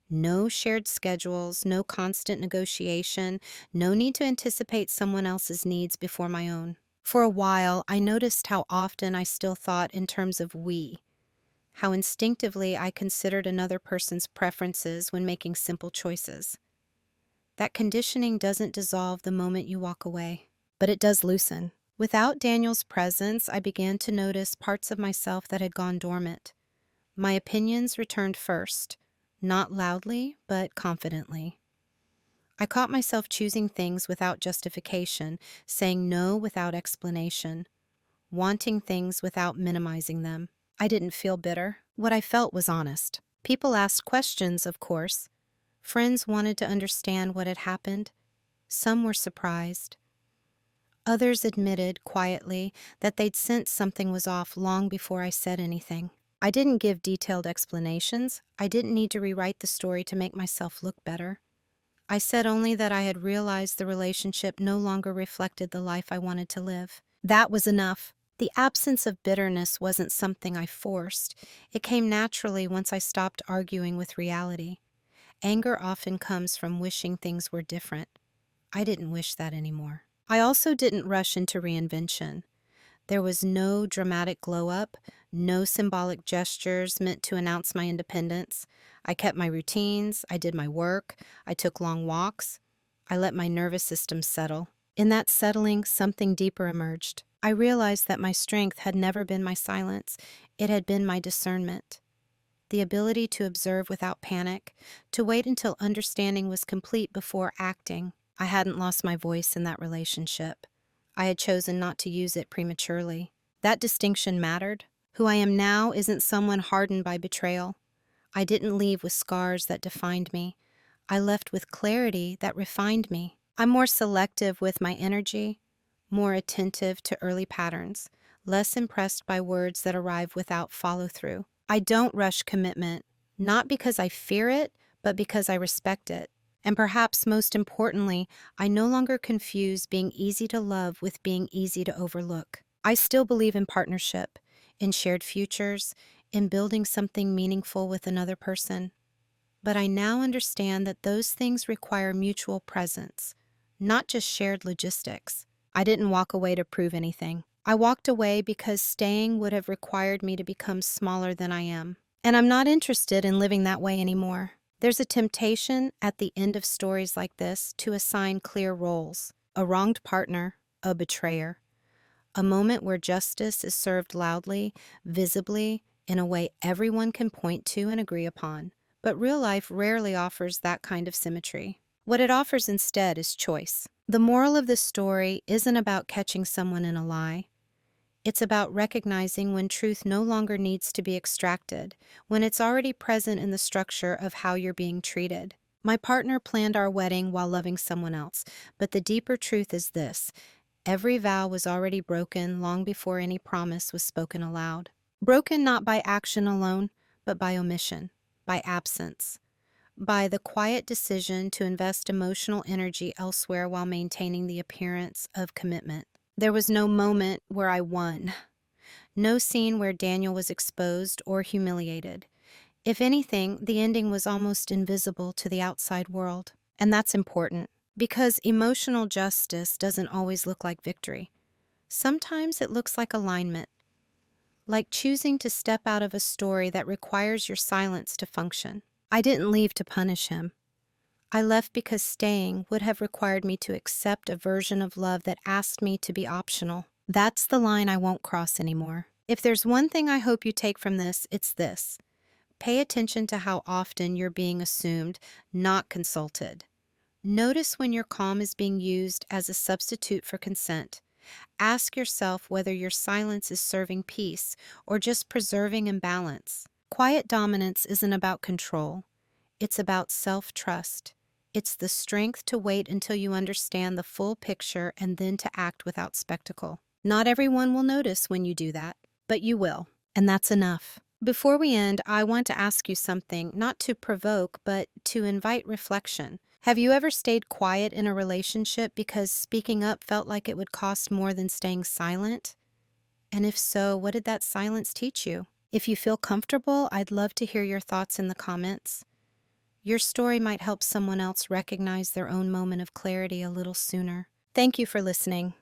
No shared schedules, no constant negotiation, no need to anticipate someone else's needs before my own. For a while, I noticed how often I still thought in terms of we, how instinctively I considered another person's preferences when making simple choices. That conditioning doesn't dissolve the moment you walk away, but it does loosen. Without Daniel's presence, I began to notice parts of myself that had gone dormant. My opinions returned first, not loudly, but confidently. I caught myself choosing things without justification, saying no without explanation, wanting things without minimizing them. I didn't feel bitter. What I felt was honest. People asked questions, of course. Friends wanted to understand what had happened. Some were surprised. Others admitted, quietly, that they'd sensed something was off long before I said anything. I didn't give detailed explanations. I didn't need to rewrite the story to make myself look better. I said only that I had realized the relationship no longer reflected the life I wanted to live. That was enough. The absence of bitterness wasn't something I forced. It came naturally once I stopped arguing with reality. Anger often comes from wishing things were different. I didn't wish that anymore. I also didn't rush into reinvention. There was no dramatic glow-up, no symbolic gestures meant to announce my independence. I kept my routines, I did my work, I took long walks. I let my nervous system settle. In that settling, something deeper emerged. I realized that my strength had never been my silence. It had been my discernment. The ability to observe without panic, to wait until understanding was complete before acting. I hadn't lost my voice in that relationship. I had chosen not to use it prematurely. That distinction mattered. Who I am now isn't someone hardened by betrayal. I didn't leave with scars that defined me. I left with clarity that refined me. I'm more selective with my energy, more attentive to early patterns, less impressed by words that arrive without follow-through. I don't rush commitment, not because I fear it, but because I respect it. And perhaps most importantly, I no longer confuse being easy to love with being easy to overlook. I still believe in partnership, in shared futures, in building something meaningful with another person. But I now understand that those things require mutual presence, not just shared logistics. I didn't walk away to prove anything. I walked away because staying would have required me to become smaller than I am. And I'm not interested in living that way anymore. There's a temptation at the end of stories like this to assign clear roles: a wronged partner, a betrayer, a moment where justice is served loudly, visibly, in a way everyone can point to and agree upon. But real life rarely offers that kind of symmetry. What it offers instead is choice. The moral of this story isn't about catching someone in a lie. It's about recognizing when truth no longer needs to be extracted, when it's already present in the structure of how you're being treated. My partner planned our wedding while loving someone else, but the deeper truth is this: every vow was already broken long before any promise was spoken aloud. Broken not by action alone, but by omission, by absence, by the quiet decision to invest emotional energy elsewhere while maintaining the appearance of commitment. There was no moment where I won, no scene where Daniel was exposed or humiliated. If anything, the ending was almost invisible to the outside world. And that's important, because emotional justice doesn't always look like victory. Sometimes it looks like alignment, like choosing to step out of a story that requires your silence to function. I didn't leave to punish him. I left because staying would have required me to accept a version of love that asked me to be optional. That's the line I won't cross anymore. If there's one thing I hope you take from this, it's this. Pay attention to how often you're being assumed, not consulted. Notice when your calm is being used as a substitute for consent. Ask yourself whether your silence is serving peace or just preserving imbalance. Quiet dominance isn't about control. It's about self-trust. It's the strength to wait until you understand the full picture and then to act without spectacle. Not everyone will notice when you do that, but you will, and that's enough. Before we end, I want to ask you something, not to provoke, but to invite reflection. Have you ever stayed quiet in a relationship because speaking up felt like it would cost more than staying silent? And if so, what did that silence teach you? If you feel comfortable, I'd love to hear your thoughts in the comments. Your story might help someone else recognize their own moment of clarity a little sooner. Thank you for listening.